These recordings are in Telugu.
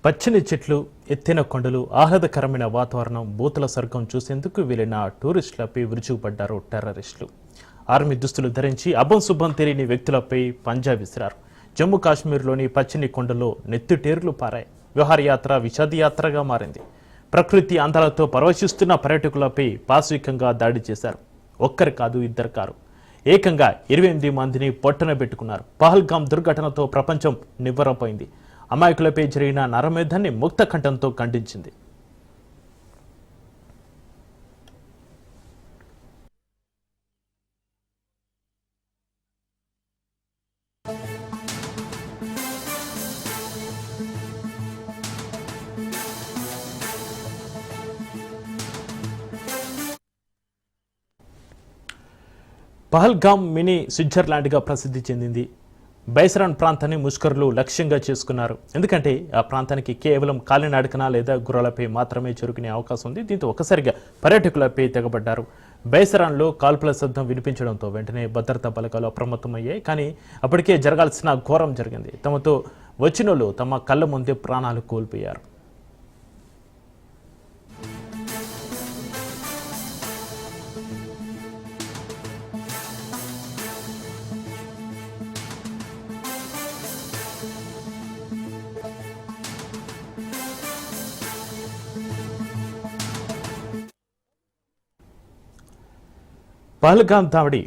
పచ్చని చెట్లు, ఎత్తైన కొండలు, ఆహ్లాదకరమైన వాతావరణం, బూతల స్వర్గం చూసేందుకు వెళ్లిన టూరిస్టులపై విరుచుకుపడ్డారు టెర్రరిస్టులు. ఆర్మీ దుస్తులు ధరించి అభం శుభం తెలియని వ్యక్తులపై పంజా విసిరారు. జమ్మూ కాశ్మీర్లోని పచ్చని కొండల్లో నెత్తుటేరులు పారాయి. విహారయాత్ర విషాదయాత్రగా మారింది. ప్రకృతి అందాలతో పరవశిస్తున్న పర్యాటకులపై పాశవికంగా దాడి చేశారు. ఒక్కరు కాదు, ఇద్దరు కారు, ఏకంగా 28 మందిని పొట్టన పెట్టుకున్నారు. పహల్గామ్ దుర్ఘటనతో ప్రపంచం నివ్వెరపోయింది. అమాయకులపై జరిగిన నరమేధాన్ని ముక్త కంఠంతో ఖండించింది. పహల్గామ్ మినీ స్విట్జర్లాండ్గా ప్రసిద్ధి చెందింది. బైసరాన్ ప్రాంతాన్ని ముష్కరులు లక్ష్యంగా చేసుకున్నారు. ఎందుకంటే ఆ ప్రాంతానికి కేవలం కాలినడకన లేదా గుర్రాలపై మాత్రమే చేరుకునే అవకాశం ఉంది. దీంతో ఒక్కసారిగా పర్యాటకులపై తెగబడ్డారు. బైసరాన్లో కాల్పుల శబ్దం వినిపించడంతో వెంటనే భద్రతా బలగాలు అప్రమత్తమయ్యాయి. కానీ అప్పటికే జరగాల్సిన ఘోరం జరిగింది. తమతో వచ్చినోళ్ళు తమ కళ్ళ ముందే ప్రాణాలు కోల్పోయారు. పహల్గామ్ దాడి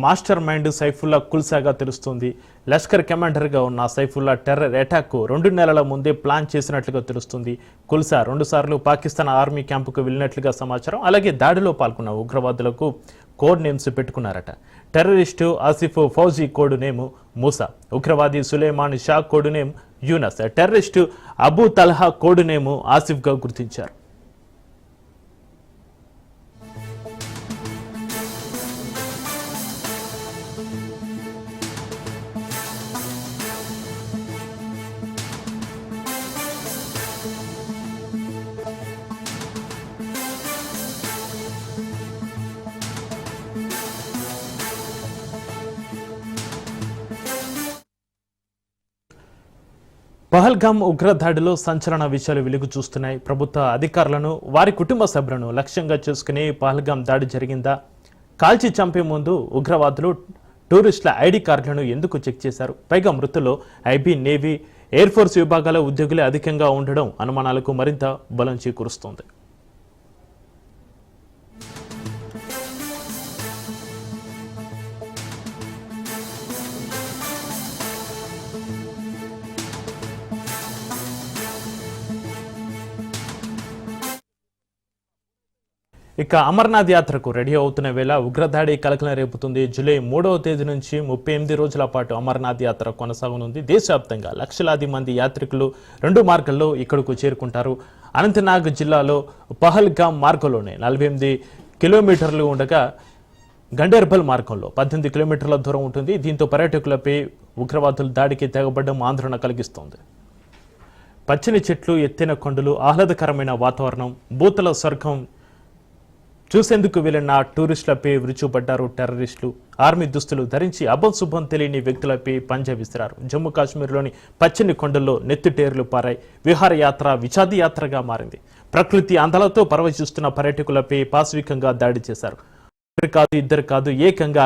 మాస్టర్ మైండ్ సైఫుల్లా కుల్సాగా తెలుస్తుంది. లష్కర్ కమాండర్గా ఉన్న సైఫుల్లా టెర్రర్ అటాక్కు 2 నెలల ముందే ప్లాన్ చేసినట్లుగా తెలుస్తుంది. కుల్సా 2 సార్లు పాకిస్తాన్ ఆర్మీ క్యాంపుకు వెళ్ళినట్లుగా సమాచారం. అలాగే దాడిలో పాల్గొన్న ఉగ్రవాదులకు కోడ్ నేమ్స్ పెట్టుకున్నారట. Terrorist Asif Fauji code name Musa, ఉగ్రవాది Suleman Shah code name Yunus, terrorist Abu Talha code name ఆసిఫ్గా గుర్తించారు. పహల్గామ్ ఉగ్రదాడిలో సంచలన విషయాలు వెలుగు చూస్తున్నాయి. ప్రభుత్వ అధికారులను, వారి కుటుంబ సభ్యులను లక్ష్యంగా చేసుకుని పహల్గామ్ దాడి జరిగిందా? కాల్చి చంపే ముందు ఉగ్రవాదులు టూరిస్టుల ఐడి కార్డులను ఎందుకు చెక్ చేశారు? పైగా మృతుల్లో ఐబీ, నేవీ, ఎయిర్ ఫోర్స్ విభాగాల ఉద్యోగులే అధికంగా ఉండడం అనుమానాలకు మరింత బలం చేకూరుస్తోంది. ఇక అమర్నాథ్ యాత్రకు రెడీ అవుతున్న వేళ ఉగ్రదాడి కలకలం రేపుతుంది. జూలై 3వ తేదీ నుంచి 38 రోజుల పాటు అమర్నాథ్ యాత్ర కొనసాగనుంది. దేశవ్యాప్తంగా లక్షలాది మంది యాత్రికులు 2 మార్గాల్లో ఇక్కడకు చేరుకుంటారు. అనంతనాగ్ జిల్లాలో పహల్గామ్ మార్గంలోనే 48 కిలోమీటర్లు ఉండగా గండేర్బల్ మార్గంలో 18 కిలోమీటర్ల దూరం ఉంటుంది. దీంతో పర్యాటకులపై ఉగ్రవాదుల దాడికి తెగబడ్డం ఆందోళన కలిగిస్తోంది. పచ్చని చెట్లు, ఎత్తైన కొండలు, ఆహ్లాదకరమైన వాతావరణం, బూతల స్వర్గం చూసేందుకు వెళ్లిన టూరిస్టులపై విరుచుకుపడ్డారు టెర్రరిస్టులు. ఆర్మీ దుస్తులు ధరించి అభం శుభం తెలియని వ్యక్తులపై పంజా విసిరారు. జమ్మూ కాశ్మీర్లోని పచ్చని కొండల్లో నెత్తుటేరులు పారాయి. విహారయాత్ర విషాదయాత్రగా మారింది. ప్రకృతి అందాలతో పరవశిస్తున్న పర్యాటకులపై పాశవికంగా దాడి చేశారు. ఒకరు కాదు, ఇద్దరు కాదు, ఏకంగా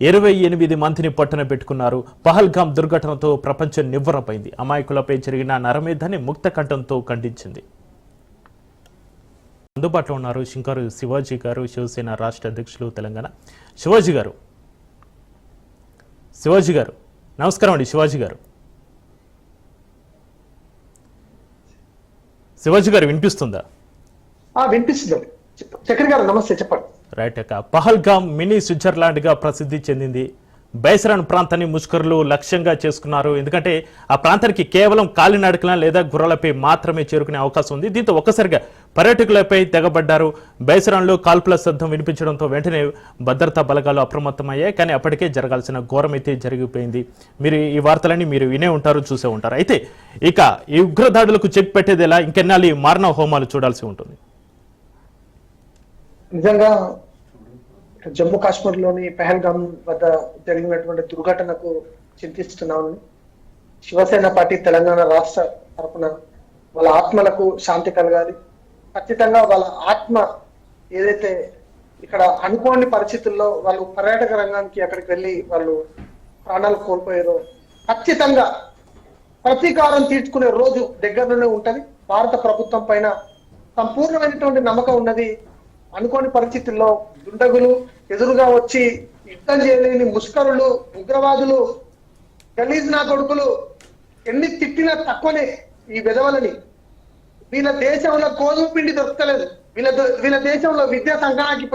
28 మందిని పొట్టన పెట్టుకున్నారు. పహల్గామ్ దుర్ఘటనతో ప్రపంచం నివ్వెరపోయింది. అమాయకులపై జరిగిన నరమేధాన్ని ముక్త కంఠంతో ఖండించింది. అందుబాటులో ఉన్నారు శంకరు శివాజీ గారు, శివసేన రాష్ట్ర అధ్యక్షులు తెలంగాణ. శివాజీ గారు నమస్కారం అండి. శివాజీ గారు వినిపిస్తుందా? వినిపిస్తుంది. చక్రి గారు నమస్తే, చెప్పండి. రైట్. పహల్గామ్ మినీ స్విట్జర్లాండ్ గా ప్రసిద్ధి చెందింది. బైసరాన్ ప్రాంతాన్ని ముష్కరులు లక్ష్యంగా చేసుకున్నారు. ఎందుకంటే ఆ ప్రాంతానికి కేవలం కాలినడకన లేదా గుర్రాలపై మాత్రమే చేరుకునే అవకాశం ఉంది. దీంతో ఒక్కసారిగా పర్యాటకులపై తెగబడ్డారు. బైసరాన్లో కాల్పుల శబ్దం వినిపించడంతో వెంటనే భద్రతా బలగాలు అప్రమత్తమయ్యాయి. కానీ అప్పటికే జరగాల్సిన ఘోరం అయితే జరిగిపోయింది. మీరు ఈ వార్తలన్నీ మీరు వినే ఉంటారు, చూసే ఉంటారు. అయితే ఇక ఈ ఉగ్రదాడులకు చెక్ పెట్టేది ఎలా? ఇంకెన్నాళ్ళు మారణ హోమాలు చూడాల్సి ఉంటుంది? నిజంగా జమ్మూ కాశ్మీర్ లోని పహల్గామ్ వద్ద జరిగినటువంటి దుర్ఘటనకు చింతిస్తున్నామని శివసేన పార్టీ తెలంగాణ రాష్ట్ర తరఫున వాళ్ళ ఆత్మలకు శాంతి కలగాలి. ఖచ్చితంగా వాళ్ళ ఆత్మ ఏదైతే ఇక్కడ అనుకోని పరిస్థితుల్లో వాళ్ళు పర్యాటక రంగానికి అక్కడికి వెళ్ళి వాళ్ళు ప్రాణాలు కోల్పోయారో ఖచ్చితంగా ప్రతీకారం తీర్చుకునే రోజు దగ్గరలోనే ఉంటది. భారత ప్రభుత్వం పైన సంపూర్ణమైనటువంటి నమ్మకం ఉన్నది. అనుకోని పరిస్థితుల్లో దుండగులు ఎదురుగా వచ్చి యుద్ధం చేయలేని ముష్కరులు, ఉగ్రవాదులు, గలీజ్ నా కొడుకులు ఎన్ని తిట్టినా తక్కువనే ఈ విధవలని. వీళ్ళ దేశంలో గోధుమ పిండి దొరకలేదు, వీళ్ళ దేశంలో విద్యా సంఘానికి.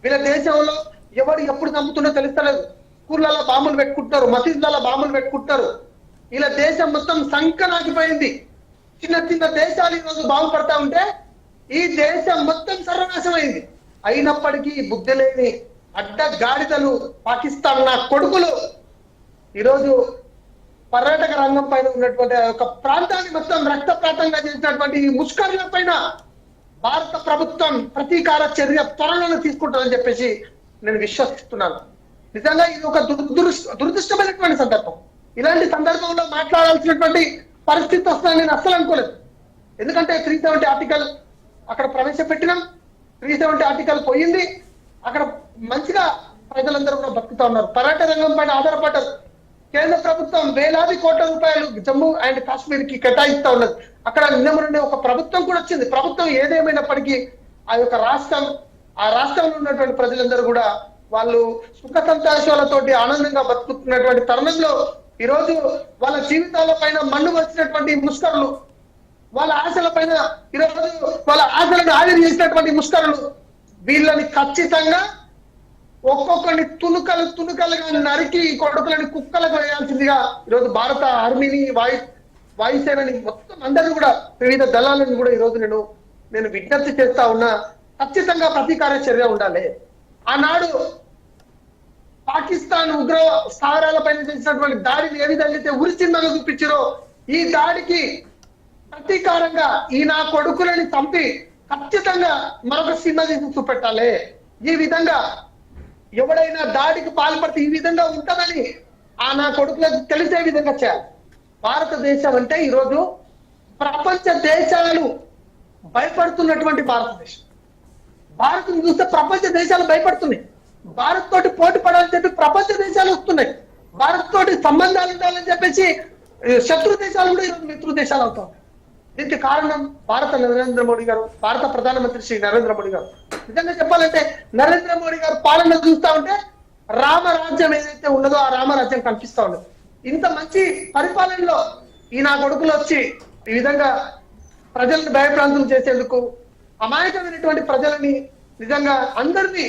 వీళ్ళ దేశంలో ఎవరు ఎప్పుడు చంపుతుందో తెలుస్తలేదు. స్కూళ్ళలో బాంబులు పెట్టుకుంటారు, మసీదులలో బాంబులు పెట్టుకుంటారు. వీళ్ళ దేశం మొత్తం సంకనాకిపోయింది. చిన్న చిన్న దేశాలు ఈరోజు బాగుపడతా ఉంటే ఈ దేశం మొత్తం సర్వనాశమైంది. అయినప్పటికీ బుద్ధి లేని అడ్డ గాడిదలు పాకిస్తాన్ నా కొడుకులు ఈరోజు పర్యాటక రంగం పైన ఉన్నటువంటి ఒక ప్రాంతాన్ని మొత్తం రక్తపాతంగా చేసినటువంటి ఈ ముష్కరుల పైన భారత ప్రభుత్వం ప్రతీకార చర్య త్వరలోనే తీసుకుంటుందని చెప్పేసి నేను విశ్వసిస్తున్నాను. నిజంగా ఇది ఒక దురదృష్టమైనటువంటి సందర్భం. ఇలాంటి సందర్భంలో మాట్లాడాల్సినటువంటి పరిస్థితి వస్తుందని నేను అస్సలు అనుకోలేదు. ఎందుకంటే 370 ఆర్టికల్ అక్కడ ప్రవేశపెట్టినాం, 370 ఆర్టికల్ పోయింది. అక్కడ మంచిగా ప్రజలందరూ కూడా బతుకుతా ఉన్నారు, పర్యాటక రంగం పైన ఆధారపడ్డారు. కేంద్ర ప్రభుత్వం వేలాది కోట్ల రూపాయలు జమ్మూ అండ్ కాశ్మీర్ కి కేటాయిస్తా ఉన్నది. అక్కడ నిన్న ఒక ప్రభుత్వం కూడా వచ్చింది. ప్రభుత్వం ఏదేమైనప్పటికీ ఆ యొక్క ఆ రాష్ట్రంలో ఉన్నటువంటి ప్రజలందరూ కూడా వాళ్ళు సుఖ సంతోషాలతోటి ఆనందంగా బతుకుతున్నటువంటి తరుణంలో ఈరోజు వాళ్ళ జీవితాల పైన మన్ను వచ్చినటువంటి ముష్కరులు, వాళ్ళ ఆశల పైన ఈరోజు వాళ్ళ ఆశలను ఆవిరి చేసినటువంటి ముష్కరులు, వీళ్ళని ఖచ్చితంగా ఒక్కొక్కరిని తునుకలుగా నరికి కొడుకులని కుక్కలకు వేయాల్సిందిగా ఈరోజు భారత ఆర్మీని, వాయుసేనని మొత్తం అందరినీ కూడా వివిధ దళాలను కూడా ఈరోజు నేను విజ్ఞప్తి చేస్తా ఉన్నా. ఖచ్చితంగా ప్రతీకార చర్య ఉండాలి. ఆనాడు పాకిస్తాన్ ఉగ్ర స్థావరాల పైన చేసినటువంటి దాడిని ఏ విధంగా అయితే ఉరిచిన్నగా చూపించారో ఈ దాడికి ప్రతీకారంగా ఈ నా కొడుకులని చంపి ఖచ్చితంగా మరొక సినిమా తీసి చూపెట్టాలి. ఈ విధంగా ఎవడైనా దాడికి పాల్పడితే ఈ విధంగా ఉంటుందని ఆ నా కొడుకులకు తెలిసే విధంగా చేయాలి. భారతదేశం అంటే ఈరోజు ప్రపంచ దేశాలు భయపడుతున్నటువంటి భారతదేశం. భారత్ను చూస్తే ప్రపంచ దేశాలు భయపడుతున్నాయి. భారత్ తోటి పోటీ పడాలని చెప్పి ప్రపంచ దేశాలు వస్తున్నాయి. భారత్ తోటి సంబంధాలు ఉండాలని చెప్పేసి శత్రు దేశాలు కూడా ఈరోజు మిత్రు దేశాలు అవుతాయి. దీనికి కారణం నరేంద్ర మోడీ గారు, భారత ప్రధానమంత్రి శ్రీ నరేంద్ర మోడీ గారు. నిజంగా చెప్పాలంటే నరేంద్ర మోడీ గారు పాలన చూస్తా ఉంటే రామరాజ్యం ఏదైతే ఉన్నదో ఆ రామరాజ్యం కనిపిస్తా ఉండదు. ఇంత మంచి పరిపాలనలో ఈ నా కొడుకులు వచ్చి ఈ విధంగా ప్రజలను భయప్రాంతం చేసేందుకు అమాయకమైనటువంటి ప్రజలని నిజంగా అందరినీ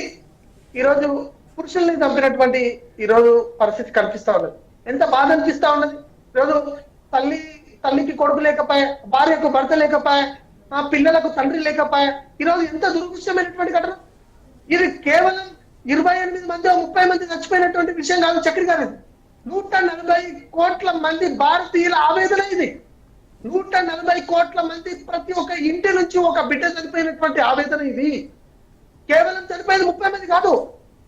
ఈరోజు పురుషుల్ని చంపినటువంటి ఈరోజు పరిస్థితి కనిపిస్తా ఉన్నది. ఎంత బాధ అనిపిస్తా ఉన్నది. ఈరోజు తల్లికి కొడుకు లేకపోయా, భార్యకు భర్త లేకపోయా, పిల్లలకు తండ్రి లేకపోయా. ఈరోజు ఎంత దురదృష్టమైనటువంటి ఘటన. ఇది కేవలం 28 మంది 30 మంది చచ్చిపోయినటువంటి విషయం కాదు చక్రి గారు. 140 కోట్ల మంది భారతీయుల ఆవేదన ఇది. 140 కోట్ల మంది ప్రతి ఒక్క ఇంటి నుంచి ఒక బిడ్డ చనిపోయినటువంటి ఆవేదన ఇది. కేవలం చనిపోయింది 30 మంది కాదు,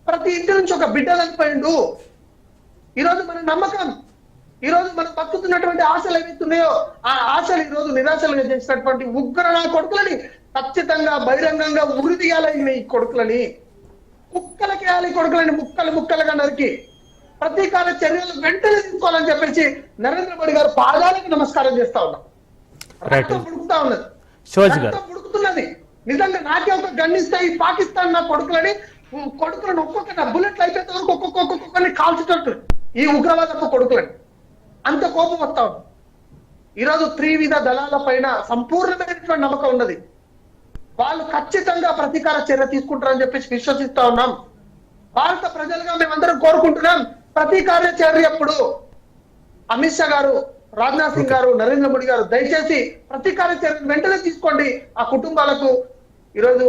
ప్రతి ఇంటి నుంచి ఒక బిడ్డ చనిపోయిండు. ఈరోజు మన నమ్మకం, ఈరోజు మనం బతుకుతున్నటువంటి ఆశలు ఏవైతున్నాయో ఆ ఆశలు ఈరోజు నిరాశలుగా చేసినటువంటి ఉగ్ర కొడుకులని ఖచ్చితంగా బహిరంగంగా ఉరి తీయాలని ఈ కొడుకులని, కుక్కలకేయాలి కొడుకులని ముక్కలుగా నరికి ప్రతీకార చర్యలు వెంటనే తీసుకోవాలని చెప్పేసి నరేంద్ర మోడీ గారు పాదాలకు నమస్కారం చేస్తా ఉన్నాం. రక్తం పుడుకుతా ఉన్నది, రక్తం పుడుకుతున్నది. నిజంగా నాకే ఒక గన్నిస్తే ఈ పాకిస్తాన్ నా కొడుకులని ఒక్కొక్క బుల్లెట్లు అయిపోతే వరకు ఒక్కొక్కరిని కాల్చేటట్టు ఈ ఉగ్రవాదపు కొడుకులని అంత కోపం వస్తా ఉంది. ఈరోజు త్రివిధ దళాల పైన సంపూర్ణమైనటువంటి నమ్మకం ఉన్నది. వాళ్ళు ఖచ్చితంగా ప్రతీకార చర్య తీసుకుంటారని చెప్పేసి విశ్వసిస్తా ఉన్నాం. భారత ప్రజలుగా మేమందరం కోరుకుంటున్నాం, ప్రతీకార చర్య ఎప్పుడు అమిత్ షా గారు, రాజ్నాథ్ సింగ్ గారు, నరేంద్ర మోడీ గారు దయచేసి ప్రతీకార చర్యను వెంటనే తీసుకోండి. ఆ కుటుంబాలకు ఈరోజు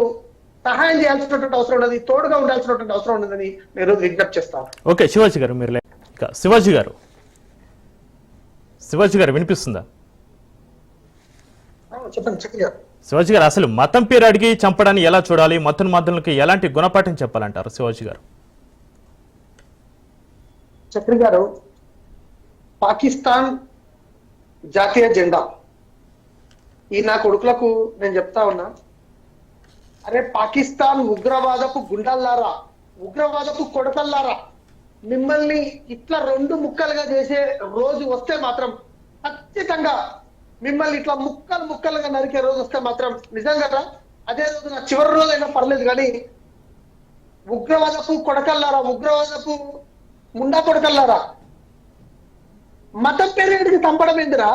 సహాయం చేయాల్సినటువంటి అవసరం ఉన్నది, తోడుగా ఉండాల్సినటువంటి అవసరం ఉన్నదని నేను విజ్ఞప్తి చేస్తాను. ఓకే శివాజీ గారు, మీరు శివాజీ గారు వినిపిస్తుందా? చెప్పండి చక్రి గారు. శివాజీ గారు, అసలు మతం పేరు అడిగి చంపడాన్ని ఎలా చూడాలి? మతోన్మాదులకు ఎలాంటి గుణపాఠం చెప్పాలంటారు శివాజీ గారు? చక్రి గారు, పాకిస్తాన్ జాతీయ జెండా ఈ నా కొడుకులకు నేను చెప్తా ఉన్నా, అరే పాకిస్తాన్ ఉగ్రవాదపు గుండల్లారా, ఉగ్రవాదపు కొడకల్లారా, మిమ్మల్ని ఇట్లా రెండు ముక్కలుగా చేసే రోజు వస్తే మాత్రం ఖచ్చితంగా మిమ్మల్ని ఇట్లా ముక్కలు ముక్కలుగా నరికే రోజు వస్తే మాత్రం నిజంగా అదే రోజు నా చివరి రోజు అయినా పర్లేదు, కానీ ఉగ్రవాదపు కొడకల్లారా, ఉగ్రవాదపు ముండా కొడకల్లారా, మతం పేరు చంపడం ఏందిరా?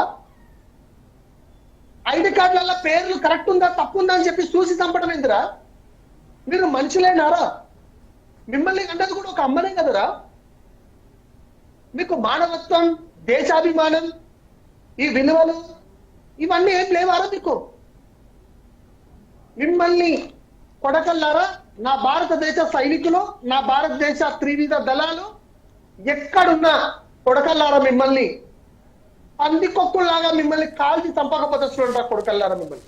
ఐడి కార్డులలో పేర్లు కరెక్ట్ ఉందా తప్పు ఉందా అని చెప్పి చూసి చంపడం ఏందిరా? మీరు మనుషులేనారా? మిమ్మల్ని అన్నది కూడా ఒక అమ్మనే కదరా? మీకు మానవత్వం, దేశాభిమానం, ఈ విలువలు ఇవన్నీ ఏం లేవారా మీకు? మిమ్మల్ని కొడకల్లారా, నా భారతదేశ సైనికులు, నా భారతదేశ త్రివిధ దళాలు ఎక్కడున్నా కొడకల్లారా, మిమ్మల్ని పందికొక్కుల్లాగా మిమ్మల్ని కాల్చి చంపకపోతే చూడండి కొడకల్లారా. మిమ్మల్ని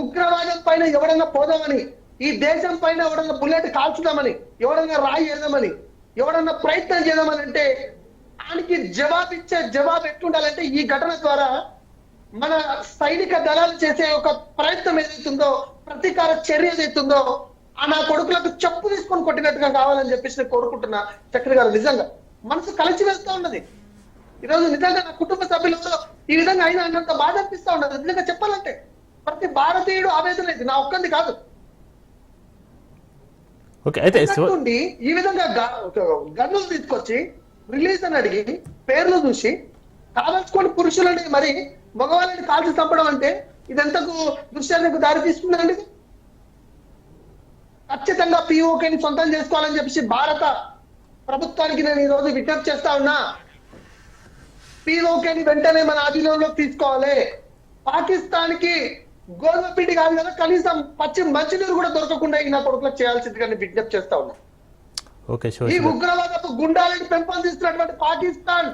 ఉగ్రవాదం పైన ఎవడన్నా పోదామని, ఈ దేశం పైన ఎవడన్నా బుల్లెట్ కాల్చుదామని, ఎవడన్నా రాయి వేద్దామని, ఎవడన్నా ప్రయత్నం చేద్దామని అంటే దానికి జవాబు ఎట్లుండాలంటే ఈ ఘటన ద్వారా మన సైనిక దళాలు చేసే ఒక ప్రయత్నం ఏదైతుందో, ప్రతీకార చర్య ఏదైతుందో ఆ నా కొడుకులకు చెప్పు తీసుకొని కొట్టినట్టుగా కావాలని చెప్పేసి నేను కోరుకుంటున్నా. చక్రి గారు, నిజంగా మనసు కలిసి వెళ్తూ ఉన్నది. ఈరోజు నిజంగా నా కుటుంబ సభ్యులు ఈ విధంగా అయినా అన్నంత బాధ అనిపిస్తా ఉన్నది. నిజంగా చెప్పాలంటే ప్రతి భారతీయుడు ఆవేదన లేదు, నా ఒక్కంది కాదు. ఈ విధంగా గన్నులు తీసుకొచ్చి రిలీజ్ అని అడిగి పేర్లు చూసి కావాల్సుకొని పురుషులని మరి మగవాళ్ళని కాల్చి చంపడం అంటే ఇదెంతకు దృశ్యాలకు దారి తీసుకుందండి? ఖచ్చితంగా పిఓకేని సొంతం చేసుకోవాలని చెప్పేసి భారత ప్రభుత్వానికి నేను ఈ రోజు విజ్ఞప్తి చేస్తా ఉన్నా. పిఓకేని వెంటనే మన ఆధీనంలోకి తీసుకోవాలి. పాకిస్తాన్ కి గోధుమ పిండి కాదు కదా, కనీసం పచ్చి మంచినీరు కూడా దొరకకుండా ఈ నా కొడుకులకు చేయాల్సిందిగా విజ్ఞప్తి చేస్తా ఉన్నా. ఈ ఉగ్రవాదపు గుండాలను పెంపొందిస్తున్నటువంటి పాకిస్తాన్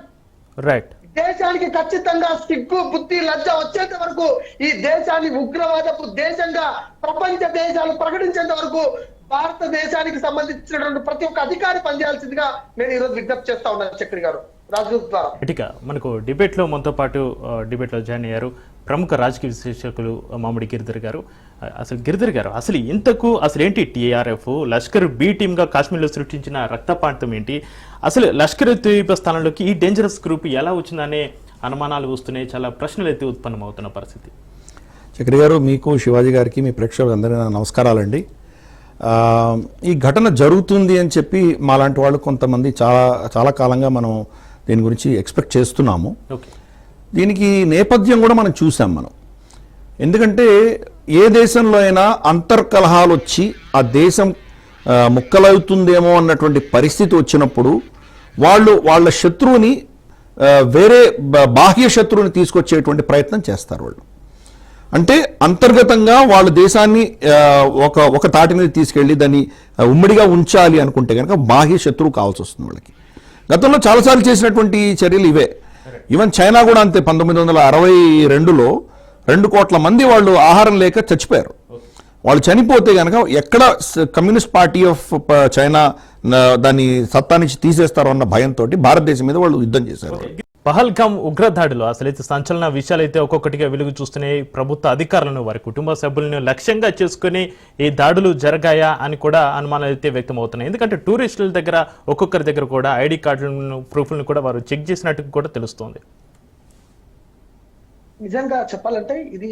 దేశానికి ఖచ్చితంగా సిగ్గు, బుద్ధి, లజ్జ వచ్చేంత వరకు ఈ దేశాన్ని ఉగ్రవాదపు దేశంగా ప్రపంచ దేశాలు ప్రకటించేంత వరకు భారతదేశానికి సంబంధించినటువంటి ప్రతి ఒక్క అధికారి పనిచేయాల్సిందిగా నేను ఈరోజు విజ్ఞప్తి చేస్తా ఉన్నాను. చక్రి గారు, ఇటుక మనకు డిబేట్ లో మనతో పాటు డిబేట్ లో జాయిన్ అయ్యారు ప్రముఖ రాజకీయ విశ్లేషకులు మామిడి గిరిధర్ గారు. గిరిధర్ గారు, అసలు ఇంతకు అసలు ఏంటి టీఆర్ఎఫ్ లష్కర్ బి టీమ్ గా కాశ్మీర్లో సృష్టించిన రక్తపాతం ఏంటి? అసలు లష్కర్ తోయిబా స్థానంలోకి ఈ డేంజరస్ గ్రూప్ ఎలా వచ్చిందనే అనుమానాలు వస్తున్నాయి, చాలా ప్రశ్నలు అయితే ఉత్పన్నం అవుతున్న పరిస్థితి. చక్రి గారు, మీకు, శివాజీ గారికి, మీ ప్రేక్షకులందరికీ నమస్కారాలండి. ఈ ఘటన జరుగుతుంది అని చెప్పి మాలాంటి వాళ్ళు కొంతమంది చాలా కాలంగా మనం దీని గురించి ఎక్స్పెక్ట్ చేస్తున్నాము. దీనికి నేపథ్యం కూడా మనం చూసాం. ఎందుకంటే ఏ దేశంలో అయినా అంతర్కలహాలు వచ్చి ఆ దేశం ముక్కలవుతుందేమో అన్నటువంటి పరిస్థితి వచ్చినప్పుడు వాళ్ళ శత్రువుని వేరే బాహ్య శత్రువుని తీసుకొచ్చేటువంటి ప్రయత్నం చేస్తారు. వాళ్ళు అంటే అంతర్గతంగా వాళ్ళ దేశాన్ని ఒక తాటి మీద తీసుకెళ్ళి దాన్ని ఉమ్మడిగా ఉంచాలి అనుకుంటే కనుక బాహ్య శత్రువు కావాల్సి వస్తుంది వాళ్ళకి. గతంలో చాలాసార్లు చేసినటువంటి చర్యలు ఇవే. ఈవెన్ చైనా కూడా అంతే. 1962లో 2 కోట్ల మంది వాళ్ళు ఆహారం లేక చచ్చిపోయారు. వాళ్ళు చనిపోతే కనుక ఎక్కడ కమ్యూనిస్ట్ పార్టీ ఆఫ్ చైనా దాన్ని సత్తా నుంచి తీసేస్తారో అన్న భయంతో భారతదేశం మీద వాళ్ళు యుద్ధం చేశారు. పహల్గామ్ ఉగ్రదాడిలో అసలైతే సంచలన విషయాలైతే ఒక్కొక్కటిగా వెలుగు చూస్తున్నాయి. ప్రభుత్వ అధికారులను, వారి కుటుంబ సభ్యులను లక్ష్యంగా చేసుకుని ఈ దాడులు జరగాయా అని కూడా అనుమానాలు అయితే వ్యక్తం అవుతున్నాయి. ఎందుకంటే టూరిస్టుల దగ్గర ఒక్కొక్కరి దగ్గర కూడా ఐడి కార్డులను, ప్రూఫ్లను కూడా వారు చెక్ చేసినట్టు కూడా తెలుస్తోంది. నిజంగా చెప్పాలంటే ఇది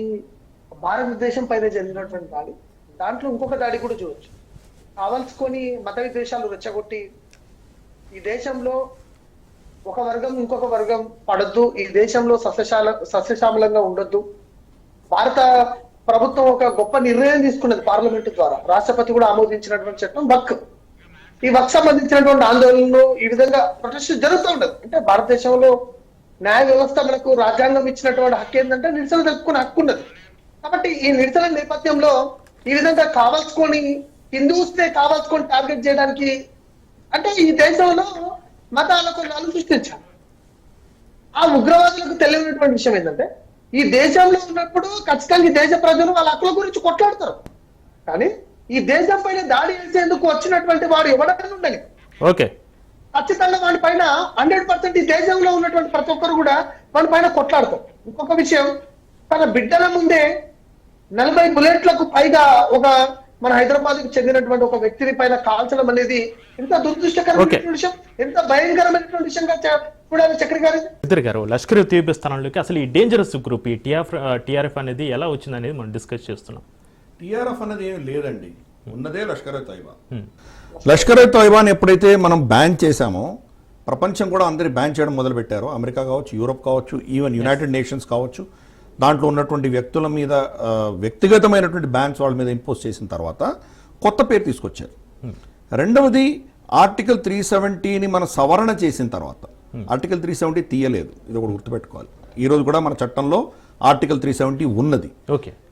భారతదేశం పైన జరిగినటువంటి దాడి. దాంట్లో ఇంకొక దాడి కూడా చూడొచ్చు. కావాల్సుకొని మత విద్వేషాలు రెచ్చగొట్టి ఈ దేశంలో ఒక వర్గం ఇంకొక వర్గం పడద్దు, ఈ దేశంలో సస్యశ్యామలంగా ఉండొద్దు. భారత ప్రభుత్వం ఒక గొప్ప నిర్ణయం తీసుకున్నది పార్లమెంటు ద్వారా. రాష్ట్రపతి కూడా ఆమోదించినటువంటి చట్టం వక్. ఈ వక్ సంబంధించినటువంటి ఆందోళనలు ఈ విధంగా ప్రొటెస్ట్ జరుగుతూ ఉండదు. అంటే భారతదేశంలో న్యాయ వ్యవస్థ మనకు రాజ్యాంగం ఇచ్చినటువంటి హక్కు ఏంటంటే నిరసన తెలుపుకునే హక్కు ఉన్నది. కాబట్టి ఈ నిరసన నేపథ్యంలో ఈ విధంగా కావాల్సుకొని హిందూస్నే కావాల్సుకొని టార్గెట్ చేయడానికి, అంటే ఈ దేశంలో మతాల కొన్నాళ్ళు సృష్టించారు. ఆ ఉగ్రవాదులకు తెలియనటువంటి విషయం ఏంటంటే ఈ దేశంలో ఉన్నప్పుడు ఖచ్చితంగా ఈ దేశ ప్రజలు వాళ్ళ హక్కుల గురించి కొట్లాడతారు. కానీ ఈ దేశం పైన దాడి చేసేందుకు వచ్చినటువంటి వాడు ఎవడైనా ఉండని ఖచ్చితంగా వాడి పైన 100% ఈ దేశంలో ఉన్నటువంటి ప్రతి ఒక్కరు కూడా వాడి పైన కొట్లాడతారు. ఇంకొక విషయం, తన బిడ్డల ముందే 40 బుల్లెట్లకు పైగా ఒక మన హైదరాబాద్ కు చెందినటువంటి ఒక వ్యక్తిని పైన కాల్చడం అనేది ఎంత దురదృష్టకరమైనటువంటి విషయం, ఎంత భయంకరమైనటువంటి విషయంగా చూడాలి చక్రి గారు. ఇద్దరు గారు లష్కర్ తోయిబా స్థానంలోకి అసలు ఈ డేంజరస్ గ్రూప్ ఈ టిఆర్ఎఫ్ అనేది ఎలా వచ్చింది అనేది మనం డిస్కస్ చేస్తున్నాం. టిఆర్ఎఫ్ అనేది ఏం లేదండి, ఉన్నదే లష్కర్ తోయిబా. లష్కర్ తోయిబాని ఎప్పుడైతే మనం బ్యాన్ చేశామో ప్రపంచం కూడా అందరి బ్యాన్ చేయడం మొదలుపెట్టారో, అమెరికా కావచ్చు, యూరోప్ కావచ్చు, ఈవెన్ యునైటెడ్ నేషన్స్ కావచ్చు, దాంట్లో ఉన్నటువంటి వ్యక్తుల మీద వ్యక్తిగతమైనటువంటి బ్యాన్స్ వాళ్ళ మీద ఇంపోజ్ చేసిన తర్వాత కొత్త పేరు తీసుకొచ్చారు. రెండవది ఆర్టికల్ 370ని మనం సవరణ చేసిన తర్వాత, ఆర్టికల్ 370 తీయలేదు, ఇది ఒకటి గుర్తుపెట్టుకోవాలి. ఈరోజు కూడా మన చట్టంలో ఆర్టికల్ 370 ఉన్నది,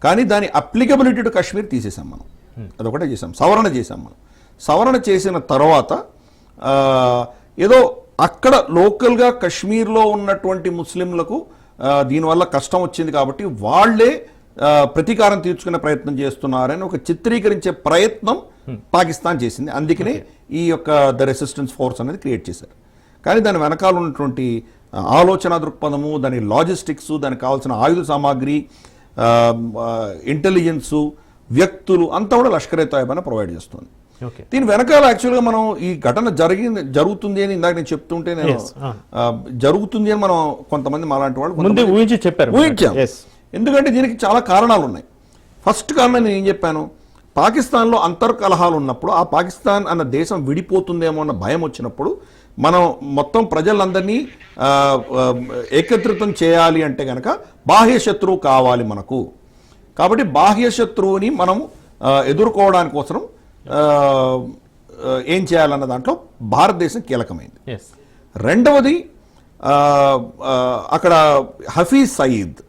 కానీ దాని అప్లికబిలిటీ టు కాశ్మీర్ తీసేసాం మనం. అదొకటే చేసాం, సవరణ చేసాం మనం. సవరణ చేసిన తర్వాత ఏదో అక్కడ లోకల్గా కశ్మీర్లో ఉన్నటువంటి ముస్లింలకు దీనివల్ల కష్టం వచ్చింది కాబట్టి వాళ్లే ప్రతీకారం తీర్చుకునే ప్రయత్నం చేస్తున్నారని ఒక చిత్రీకరించే ప్రయత్నం పాకిస్తాన్ చేసింది. అందుకనే ఈ యొక్క ద రెసిస్టెన్స్ ఫోర్స్ అనేది క్రియేట్ చేశారు. కానీ దాని వెనకాల ఉన్నటువంటి ఆలోచన దృక్పథము, దాని లాజిస్టిక్స్, దానికి కావాల్సిన ఆయుధ సామాగ్రి, ఇంటెలిజెన్సు, వ్యక్తులు అంతా కూడా లష్కర్ ఏ తోయిబా ప్రొవైడ్ చేస్తుంది. దీని వెనకాల యాక్చువల్గా మనం ఈ ఘటన జరుగుతుంది అని ఇందాక నేను చెప్తుంటే నేను జరుగుతుంది అని మనం కొంతమంది మాలాంటి వాళ్ళు ఊహించాం. ఎందుకంటే దీనికి చాలా కారణాలు ఉన్నాయి. ఫస్ట్ కారణం నేను ఏం చెప్పాను, పాకిస్తాన్లో అంతర్కలహాలు ఉన్నప్పుడు, ఆ పాకిస్తాన్ అన్న దేశం విడిపోతుందేమో అన్న భయం వచ్చినప్పుడు మనం మొత్తం ప్రజలందరినీ ఏకత్రితం చేయాలి అంటే కనుక బాహ్య శత్రువు కావాలి మనకు. కాబట్టి బాహ్య శత్రువుని మనం ఎదుర్కోవడానికి కోసం ఏం చేయాలన్న దాంట్లో భారతదేశం కీలకమైంది. రెండవది అక్కడ హఫీజ్ సయీద్,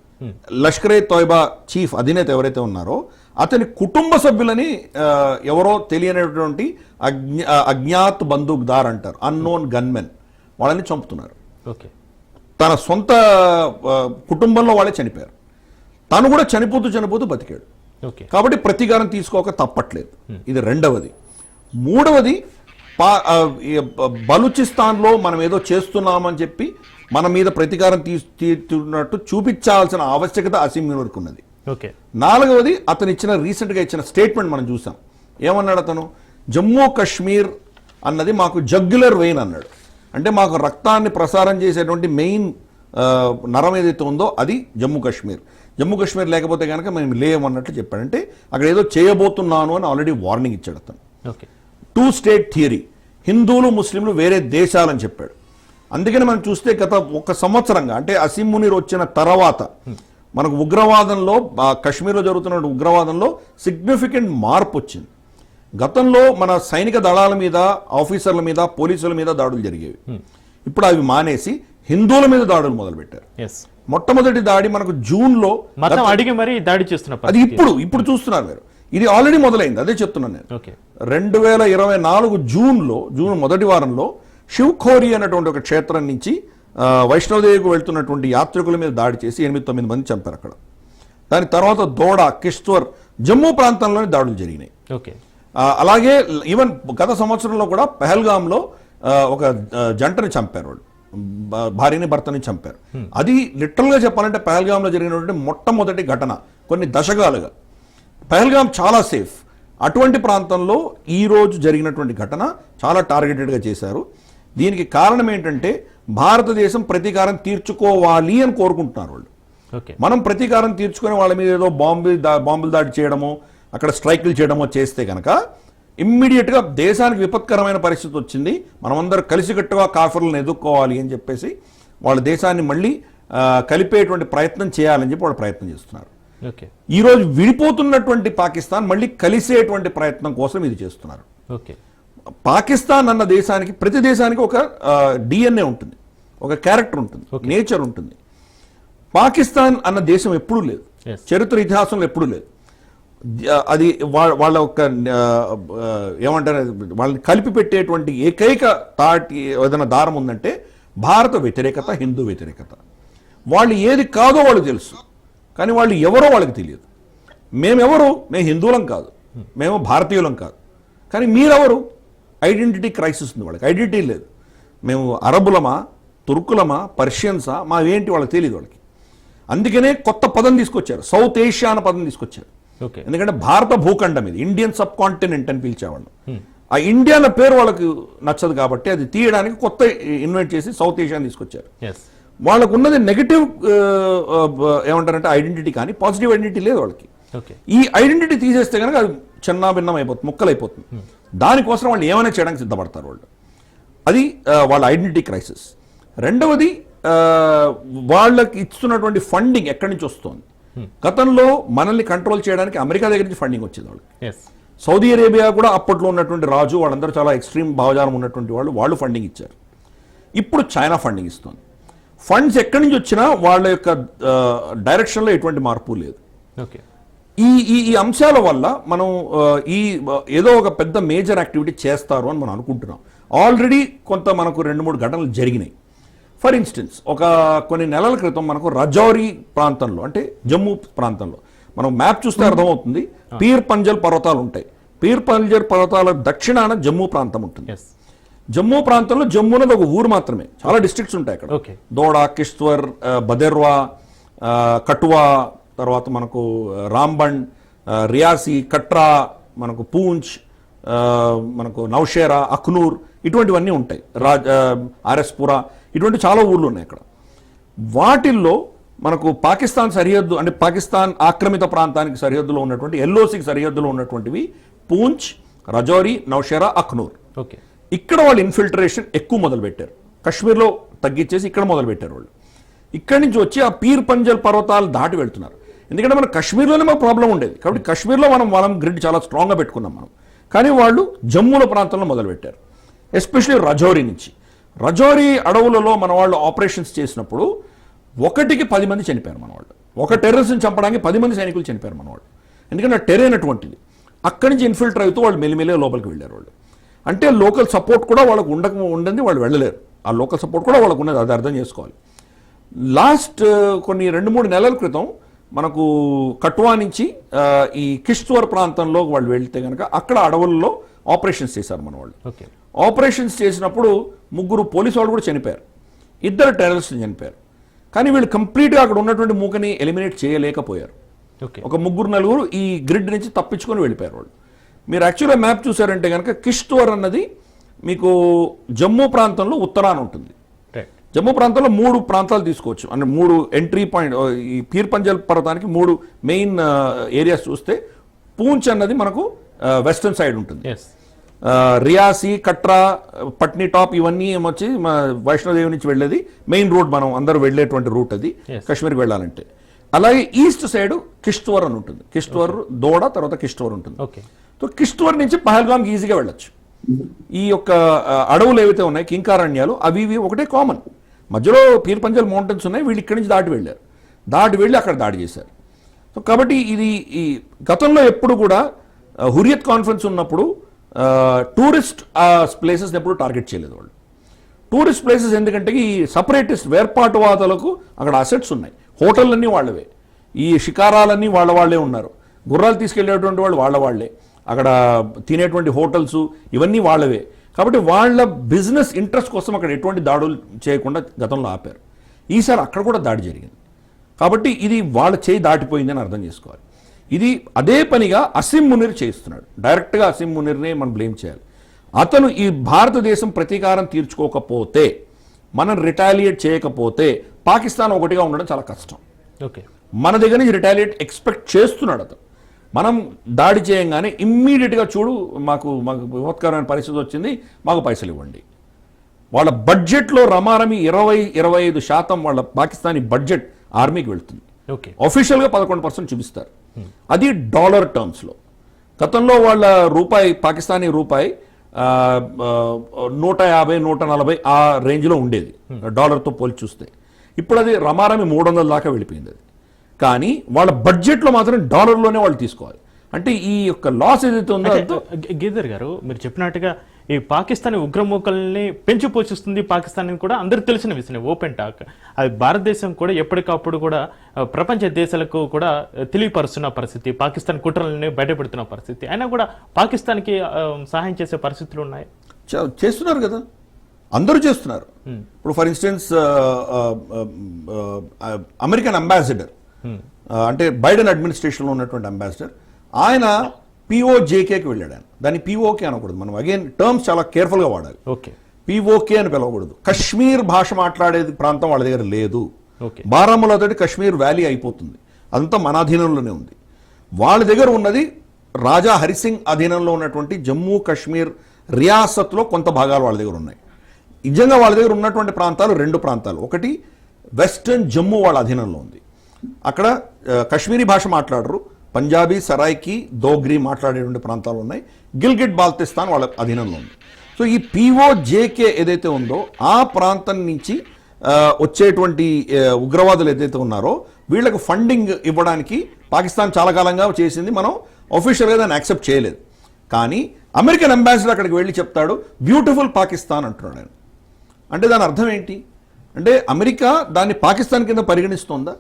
లష్కర్ ఏ తోయిబా చీఫ్ అధినేత ఎవరైతే ఉన్నారో అతని కుటుంబ సభ్యులని ఎవరో తెలియనటువంటి అజ్ఞాత్ బందూక్దార్ అంటారు, అన్నోన్ గన్మెన్, వాళ్ళని చంపుతున్నారు. తన సొంత కుటుంబంలో వాళ్ళే చనిపోయారు. తను కూడా చనిపోతూ బతికాడు. కాబట్టి ప్రతీకారం తీసుకోక తప్పట్లేదు. ఇది రెండవది. మూడవది, బలూచిస్తాన్లో మనం ఏదో చేస్తున్నామని చెప్పి మన మీద ప్రతీకారం తీస్తున్నట్టు చూపించాల్సిన ఆవశ్యకత అసీం యూనివర్కి ఉన్నది. నాలుగవది, అతను రీసెంట్గా ఇచ్చిన స్టేట్మెంట్ మనం చూసాం. ఏమన్నాడు అతను, జమ్మూ కాశ్మీర్ అన్నది మాకు జగ్యులర్ వెయిన్ అన్నాడు. అంటే మాకు రక్తాన్ని ప్రసారం చేసేటువంటి మెయిన్ నరం ఏదైతే ఉందో అది జమ్మూ కాశ్మీర్. జమ్మూ కాశ్మీర్ లేకపోతే కనుక మేము లేవన్నట్లు చెప్పాడంటే అక్కడ ఏదో చేయబోతున్నాను అని ఆల్రెడీ వార్నింగ్ ఇచ్చాడు అతను. 2 స్టేట్ థియరీ, హిందువులు ముస్లింలు వేరే దేశాలని చెప్పాడు. అందుకని మనం చూస్తే గత 1 సంవత్సరంగా, అంటే అసీం మునీర్ వచ్చిన తర్వాత మనకు ఉగ్రవాదంలో, కశ్మీర్లో జరుగుతున్న ఉగ్రవాదంలో సిగ్నిఫికెంట్ మార్పు వచ్చింది. గతంలో మన సైనిక దళాల మీద, ఆఫీసర్ల మీద, పోలీసుల మీద దాడులు జరిగేవి. ఇప్పుడు అవి మానేసి హిందువుల మీద దాడులు మొదలుపెట్టారు. మొట్టమొదటి దాడి మనకు జూన్లో అడిగి మరి దాడి చేస్తున్నారు. అది ఇప్పుడు చూస్తున్నారు మీరు. ఇది ఆల్రెడీ మొదలైంది, అదే చెప్తున్నాను నేను. 2024 జూన్ మొదటి వారంలో శివ్ఖోరి అనేటువంటి ఒక క్షేత్రం నుంచి వైష్ణవదేవికి వెళ్తున్నటువంటి యాత్రికుల మీద దాడి చేసి 8-9 మంది చంపారు అక్కడ. దాని తర్వాత దోడా, కిష్త్వర్, జమ్మూ ప్రాంతంలోనే దాడులు జరిగినాయి. అలాగే ఈవెన్ గత సంవత్సరంలో కూడా పెహల్గాంలో ఒక జంటని చంపారు, వాళ్ళు భార్యని భర్తని చంపారు. అది లిటరల్గా చెప్పాలంటే పెహల్గాంలో జరిగినటువంటి మొట్టమొదటి ఘటన కొన్ని దశకాలుగా. పెహల్గాం చాలా సేఫ్. అటువంటి ప్రాంతంలో ఈరోజు జరిగినటువంటి ఘటన చాలా టార్గెటెడ్గా చేశారు. దీనికి కారణం ఏంటంటే భారతదేశం ప్రతీకారం తీర్చుకోవాలి అని కోరుకుంటున్నారు వాళ్ళు. మనం ప్రతీకారం తీర్చుకునే వాళ్ళ మీద ఏదో బాంబులు దాడి చేయడమో, అక్కడ స్ట్రైకులు చేయడమో చేస్తే కనుక ఇమ్మీడియట్గా దేశానికి విపత్కరమైన పరిస్థితి వచ్చింది, మనమందరం కలిసికట్టుగా కాఫర్లను ఎదుర్కోవాలి అని చెప్పేసి వాళ్ళ దేశాన్ని మళ్ళీ కలిపేటువంటి ప్రయత్నం చేయాలని చెప్పి వాళ్ళు ప్రయత్నం చేస్తున్నారు. ఈరోజు విడిపోతున్నటువంటి పాకిస్తాన్ మళ్ళీ కలిసేటువంటి ప్రయత్నం కోసం ఇది చేస్తున్నారు. పాకిస్తాన్ అన్న దేశానికి, ప్రతి దేశానికి ఒక డిఎన్ఏ ఉంటుంది, ఒక క్యారెక్టర్ ఉంటుంది, నేచర్ ఉంటుంది. పాకిస్తాన్ అన్న దేశం ఎప్పుడూ లేదు, చరిత్ర ఇతిహాసంలో ఎప్పుడూ లేదు. అది వాళ్ళ ఒక ఏమంటారు, వాళ్ళని కలిపి పెట్టేటువంటి ఏకైక ఏదైనా దారం ఉందంటే భారత వ్యతిరేకత, హిందూ వ్యతిరేకత. వాళ్ళు ఏది కాదో వాళ్ళు తెలుసు, కానీ వాళ్ళు ఎవరో వాళ్ళకి తెలియదు. మేము హిందువులం కాదు, మేము భారతీయులం కాదు, కానీ మీరెవరు? ఐడెంటిటీ క్రైసిస్ ఉంది వాళ్ళకి, ఐడెంటిటీ లేదు. మేము అరబులమా, తుర్కులమా, పర్షియన్సా, మా ఏంటి వాళ్ళకి తెలియదు వాళ్ళకి. అందుకనే కొత్త పదం తీసుకొచ్చారు, సౌత్ ఏషియా అన్న పదం తీసుకొచ్చారు. ఓకే. ఎందుకంటే భారత భూఖండం ఇది, ఇండియన్ సబ్ కాంటినెంట్ అని పిలిచేవాళ్ళు. ఆ ఇండియా అన్న పేరు వాళ్ళకు నచ్చదు కాబట్టి అది తీయడానికి కొత్త ఇన్వైట్ చేసి సౌత్ ఏషియా తీసుకొచ్చారు. ఎస్. వాళ్ళకు ఉన్నది నెగటివ్ ఏమంటారంటే ఐడెంటిటీ, కానీ పాజిటివ్ ఐడెంటిటీ లేదు వాళ్ళకి. ఓకే. ఈ ఐడెంటిటీ తీసేస్తే కనుక అది చిన్న భిన్నం అయిపోతుంది, ముక్కలైపోతుంది. దానికోసం వాళ్ళు ఏమైనా చేయడానికి సిద్ధపడతారు వాళ్ళు. అది వాళ్ళ ఐడెంటిటీ క్రైసిస్. రెండవది వాళ్ళకి ఇస్తున్నటువంటి ఫండింగ్ ఎక్కడి నుంచి వస్తుంది. గతంలో మనల్ని కంట్రోల్ చేయడానికి అమెరికా దగ్గర నుంచి ఫండింగ్ వచ్చేది వాళ్ళకి. ఎస్. సౌదీ అరేబియా కూడా అప్పట్లో ఉన్నటువంటి రాజు, వాళ్ళందరూ చాలా ఎక్స్ట్రీమ్ భావజాలం ఉన్నటువంటి వాళ్ళు ఫండింగ్ ఇచ్చారు. ఇప్పుడు చైనా ఫండింగ్ ఇస్తుంది. ఫండ్స్ ఎక్కడి నుంచి వచ్చినా వాళ్ళ యొక్క డైరెక్షన్లో ఎటువంటి మార్పు లేదు. ఓకే. ఈ అంశాల వల్ల మనం ఏదో ఒక పెద్ద మేజర్ యాక్టివిటీ చేస్తారు అని మనం అనుకుంటున్నాం. ఆల్రెడీ కొంత మనకు 2-3 ఘటనలు జరిగినాయి. ఫర్ ఇన్స్టెన్స్ కొన్ని నెలల క్రితం మనకు రజౌరీ ప్రాంతంలో, అంటే జమ్మూ ప్రాంతంలో, మనం మ్యాప్ చూస్తే అర్థమవుతుంది, పీర్ పంజల్ పర్వతాలు ఉంటాయి. పీర్ పంజల్ పర్వతాల దక్షిణాన జమ్మూ ప్రాంతం ఉంటుంది. జమ్మూ ప్రాంతంలో జమ్మూ అనేది ఒక ఊరు మాత్రమే, చాలా డిస్ట్రిక్ట్స్ ఉంటాయి అక్కడ. దోడా, కిష్త్వర్, బదెర్వా, కటువా, తర్వాత మనకు రాంబండ్, రియాసీ, కట్రా, మనకు పూంచ్, మనకు నౌషేరా, అఖ్నూర్, ఇటువంటివన్నీ ఉంటాయి. ఆర్ఎస్పురా, ఇటువంటి చాలా ఊర్లు ఉన్నాయి అక్కడ. వాటిల్లో మనకు పాకిస్తాన్ సరిహద్దు, అంటే పాకిస్తాన్ ఆక్రమిత ప్రాంతానికి సరిహద్దులో ఉన్నటువంటి, ఎల్ఓసికి సరిహద్దులో ఉన్నటువంటివి పూంచ్, రజౌరీ, నౌషేరా, అఖ్నూర్. ఓకే. ఇక్కడ వాళ్ళు ఇన్ఫిల్ట్రేషన్ ఎక్కువ మొదలుపెట్టారు. కశ్మీర్లో తగ్గించేసి ఇక్కడ మొదలుపెట్టారు వాళ్ళు. ఇక్కడి నుంచి వచ్చి ఆ పీర్ పంజల్ పర్వతాలు దాటి వెళ్తున్నారు. ఎందుకంటే మన కశ్మీర్లోనే మాకు ప్రాబ్లం ఉండేది కాబట్టి కశ్మీర్లో మనం గ్రిడ్ చాలా స్ట్రాంగ్గా పెట్టుకున్నాం మనం. కానీ వాళ్ళు జమ్మూల ప్రాంతంలో మొదలుపెట్టారు, ఎస్పెషల్లీ రజౌరీ నుంచి. రజౌరీ అడవులలో మన వాళ్ళు ఆపరేషన్స్ చేసినప్పుడు 1కి 10 మంది చనిపోయారు మన వాళ్ళు. ఒక టెర్రరిస్ట్ని చంపడానికి 10 మంది సైనికులు చనిపోయారు మన వాళ్ళు. ఎందుకంటే టెర్రైన్ అటువంటిది. అక్కడి నుంచి ఇన్ఫిల్టర్ అవుతూ వాళ్ళు మెల్లిమెల్లిగా లోపలికి వెళ్ళారు వాళ్ళు. అంటే లోకల్ సపోర్ట్ కూడా వాళ్ళకు ఉండండి, వాళ్ళు వెళ్ళలేరు. ఆ లోకల్ సపోర్ట్ కూడా వాళ్ళకు ఉన్నది, అది అర్థం చేసుకోవాలి. లాస్ట్ కొన్ని 2-3 నెలల క్రితం మనకు కట్వా నుంచి ఈ కిష్త్వర్ ప్రాంతంలో వాళ్ళు వెళ్తే కనుక అక్కడ అడవుల్లో ఆపరేషన్స్ చేశారు మన వాళ్ళు. ఆపరేషన్స్ చేసినప్పుడు 3 పోలీసు వాళ్ళు కూడా చనిపోయారు, 2 టెర్రరిస్టులు చనిపోయారు. కానీ వీళ్ళు కంప్లీట్గా అక్కడ ఉన్నటువంటి మూకని ఎలిమినేట్ చేయలేకపోయారు. ఒక 3-4 ఈ గ్రిడ్ నుంచి తప్పించుకొని వెళ్ళిపోయారు వాళ్ళు. మీరు యాక్చువల్గా మ్యాప్ చూసారంటే కనుక కిష్త్వర్ అన్నది మీకు జమ్మూ ప్రాంతంలో ఉత్తరాన ఉంటుంది. జమ్మూ ప్రాంతంలో 3 ప్రాంతాలు తీసుకోవచ్చు, అంటే 3 ఎంట్రీ పాయింట్. ఈ పీర్ పంజల్ పర్వతానికి 3 మెయిన్ ఏరియాస్ చూస్తే పూంచ్ అన్నది మనకు వెస్టర్న్ సైడ్ ఉంటుంది. రియాసీ, కట్రా, పట్నీ టాప్, ఇవన్నీ ఏమొచ్చి వైష్ణోదేవి నుంచి వెళ్ళేది మెయిన్ రూట్, మనం అందరూ వెళ్ళేటువంటి రూట్ అది కాశ్మీర్కి వెళ్ళాలంటే. అలాగే ఈస్ట్ సైడ్ కిష్త్వర్ అని ఉంటుంది. కిష్త్వర్, దోడా, తర్వాత కిష్త్వర్ ఉంటుంది. సో కిష్త్వర్ నుంచి పహల్గామ్కి ఈజీగా వెళ్ళొచ్చు. ఈ యొక్క అడవులు ఏవైతే ఉన్నాయి, కింకారణ్యాలు, అవి ఒకటే కామన్. మధ్యలో పీర్ పంజల్ మౌంటైన్స్ ఉన్నాయి, వీళ్ళు ఇక్కడి నుంచి దాటి వెళ్ళారు. వెళ్ళి అక్కడ దాడి చేశారు. సో కాబట్టి ఇది ఈ గతంలో ఎప్పుడు కూడా హురియత్ కాన్ఫరెన్స్ ఉన్నప్పుడు టూరిస్ట్ ప్లేసెస్ ఎప్పుడు టార్గెట్ చేయలేదు వాళ్ళు. టూరిస్ట్ ప్లేసెస్ ఎందుకంటే ఈ సపరేటిస్ట్ వేర్పాటువాదులకు అక్కడ అసెట్స్ ఉన్నాయి, హోటళ్ళన్నీ వాళ్ళవే, ఈ షికారాలన్నీ వాళ్ళే ఉన్నారు, గుర్రాలు తీసుకెళ్లేటువంటి వాళ్ళే, అక్కడ తినేటువంటి హోటల్స్ ఇవన్నీ వాళ్ళవే. కాబట్టి వాళ్ళ బిజినెస్ ఇంట్రెస్ట్ కోసం అక్కడ ఎటువంటి దాడులు చేయకుండా గతంలో ఆపారు. ఈసారి అక్కడ కూడా దాడి జరిగింది. కాబట్టి ఇది వాళ్ళ చేయి దాటిపోయిందని అర్థం చేసుకోవాలి. ఇది అదే పనిగా అసీం మునీర్ చేస్తున్నాడు. డైరెక్ట్గా అసీం మునీర్నే మనం బ్లేమ్ చేయాలి. అతను ఈ భారతదేశం ప్రతీకారం తీర్చుకోకపోతే, మనం రిటాలియేట్ చేయకపోతే పాకిస్తాన్ ఒకటిగా ఉండడం చాలా కష్టం. మన దగ్గర నుంచి రిటాలియేట్ ఎక్స్పెక్ట్ చేస్తున్నాడు అతను. మనం దాడి చేయంగానే ఇమ్మీడియట్గా చూడు, మాకు విపత్కరమైన పరిస్థితి వచ్చింది, మాకు పైసలు ఇవ్వండి. వాళ్ళ బడ్జెట్లో రమారమి 20-25% వాళ్ళ పాకిస్తానీ బడ్జెట్ ఆర్మీకి వెళ్తుంది. ఆఫీషియల్గా 11% చూపిస్తారు. అది డాలర్ టర్మ్స్లో. గతంలో వాళ్ళ రూపాయి, పాకిస్తానీ రూపాయి 150-140 ఆ రేంజ్లో ఉండేది డాలర్తో పోల్చి చూస్తే. ఇప్పుడు అది రమారమి 300 దాకా వెళ్ళిపోయింది అది. కానీ వాళ్ళ బడ్జెట్లో మాత్రం డాలర్లోనే వాళ్ళు తీసుకోవాలి. అంటే ఈ యొక్క లాస్ ఏదైతే ఉందో. గీదర్ గారు, మీరు చెప్పినట్టుగా ఈ పాకిస్తాన్ ఉగ్రమూకల్ని పెంచి పోషిస్తుంది పాకిస్తాన్ కూడా అందరికి తెలిసిన విషయం, ఓపెన్ టాక్. అది భారతదేశం కూడా ఎప్పటికప్పుడు కూడా ప్రపంచ దేశాలకు కూడా తెలియపరుస్తున్న పరిస్థితి, పాకిస్తాన్ కుట్రలని బయటపెడుతున్న పరిస్థితి. అయినా కూడా పాకిస్తాన్కి సహాయం చేసే పరిస్థితులు ఉన్నాయి. చేస్తున్నారు కదా, అందరూ చేస్తున్నారు. ఇప్పుడు ఫర్ ఇన్స్టెన్స్ అమెరికన్ అంబాసిడర్ అంటే బైడెన్ అడ్మినిస్ట్రేషన్లో ఉన్నటువంటి అంబాసిడర్ ఆయన పిఓజేకేకి వెళ్ళాడు. ఆయన దాన్ని పిఓకే అనకూడదు, మనం అగైన్ టర్మ్స్ చాలా కేర్ఫుల్గా వాడాలి. ఓకే, పిఓకే అని పిలవకూడదు. కశ్మీర్ భాష మాట్లాడేది ప్రాంతం వాళ్ళ దగ్గర లేదు. ఓకే, బారాముల్లా తోటి కశ్మీర్ వ్యాలీ అయిపోతుంది, అదంతా మన అధీనంలోనే ఉంది. వాళ్ళ దగ్గర ఉన్నది రాజా హరిసింగ్ అధీనంలో ఉన్నటువంటి జమ్మూ కాశ్మీర్ రియాసత్లో కొంత భాగాలు వాళ్ళ దగ్గర ఉన్నాయి. నిజంగా వాళ్ళ దగ్గర ఉన్నటువంటి ప్రాంతాలు 2 ప్రాంతాలు. ఒకటి వెస్టర్న్ జమ్మూ వాళ్ళ అధీనంలో ఉంది, అక్కడ కశ్మీరీ భాష మాట్లాడరు, పంజాబీ, సరాయికి, దోగ్రీ మాట్లాడేటువంటి ప్రాంతాలు ఉన్నాయి. గిల్గిట్ బాల్తిస్తాన్ వాళ్ళ అధీనంలో ఉంది. సో ఈ పిఓజేకే ఏదైతే ఉందో ఆ ప్రాంతం నుంచి వచ్చేటువంటి ఉగ్రవాదులు ఏదైతే ఉన్నారో వీళ్ళకు ఫండింగ్ ఇవ్వడానికి పాకిస్తాన్ చాలా కాలంగా చేసింది. మనం ఒఫీషియల్గా దాన్ని యాక్సెప్ట్ చేయలేదు. కానీ అమెరికన్ అంబాసిడర్ అక్కడికి వెళ్ళి చెప్తాడు బ్యూటిఫుల్ పాకిస్తాన్ అంటున్నాడు ఆయన. అంటే దాని అర్థం ఏంటి అంటే అమెరికా దాన్ని పాకిస్తాన్ కింద పరిగణిస్తోందా?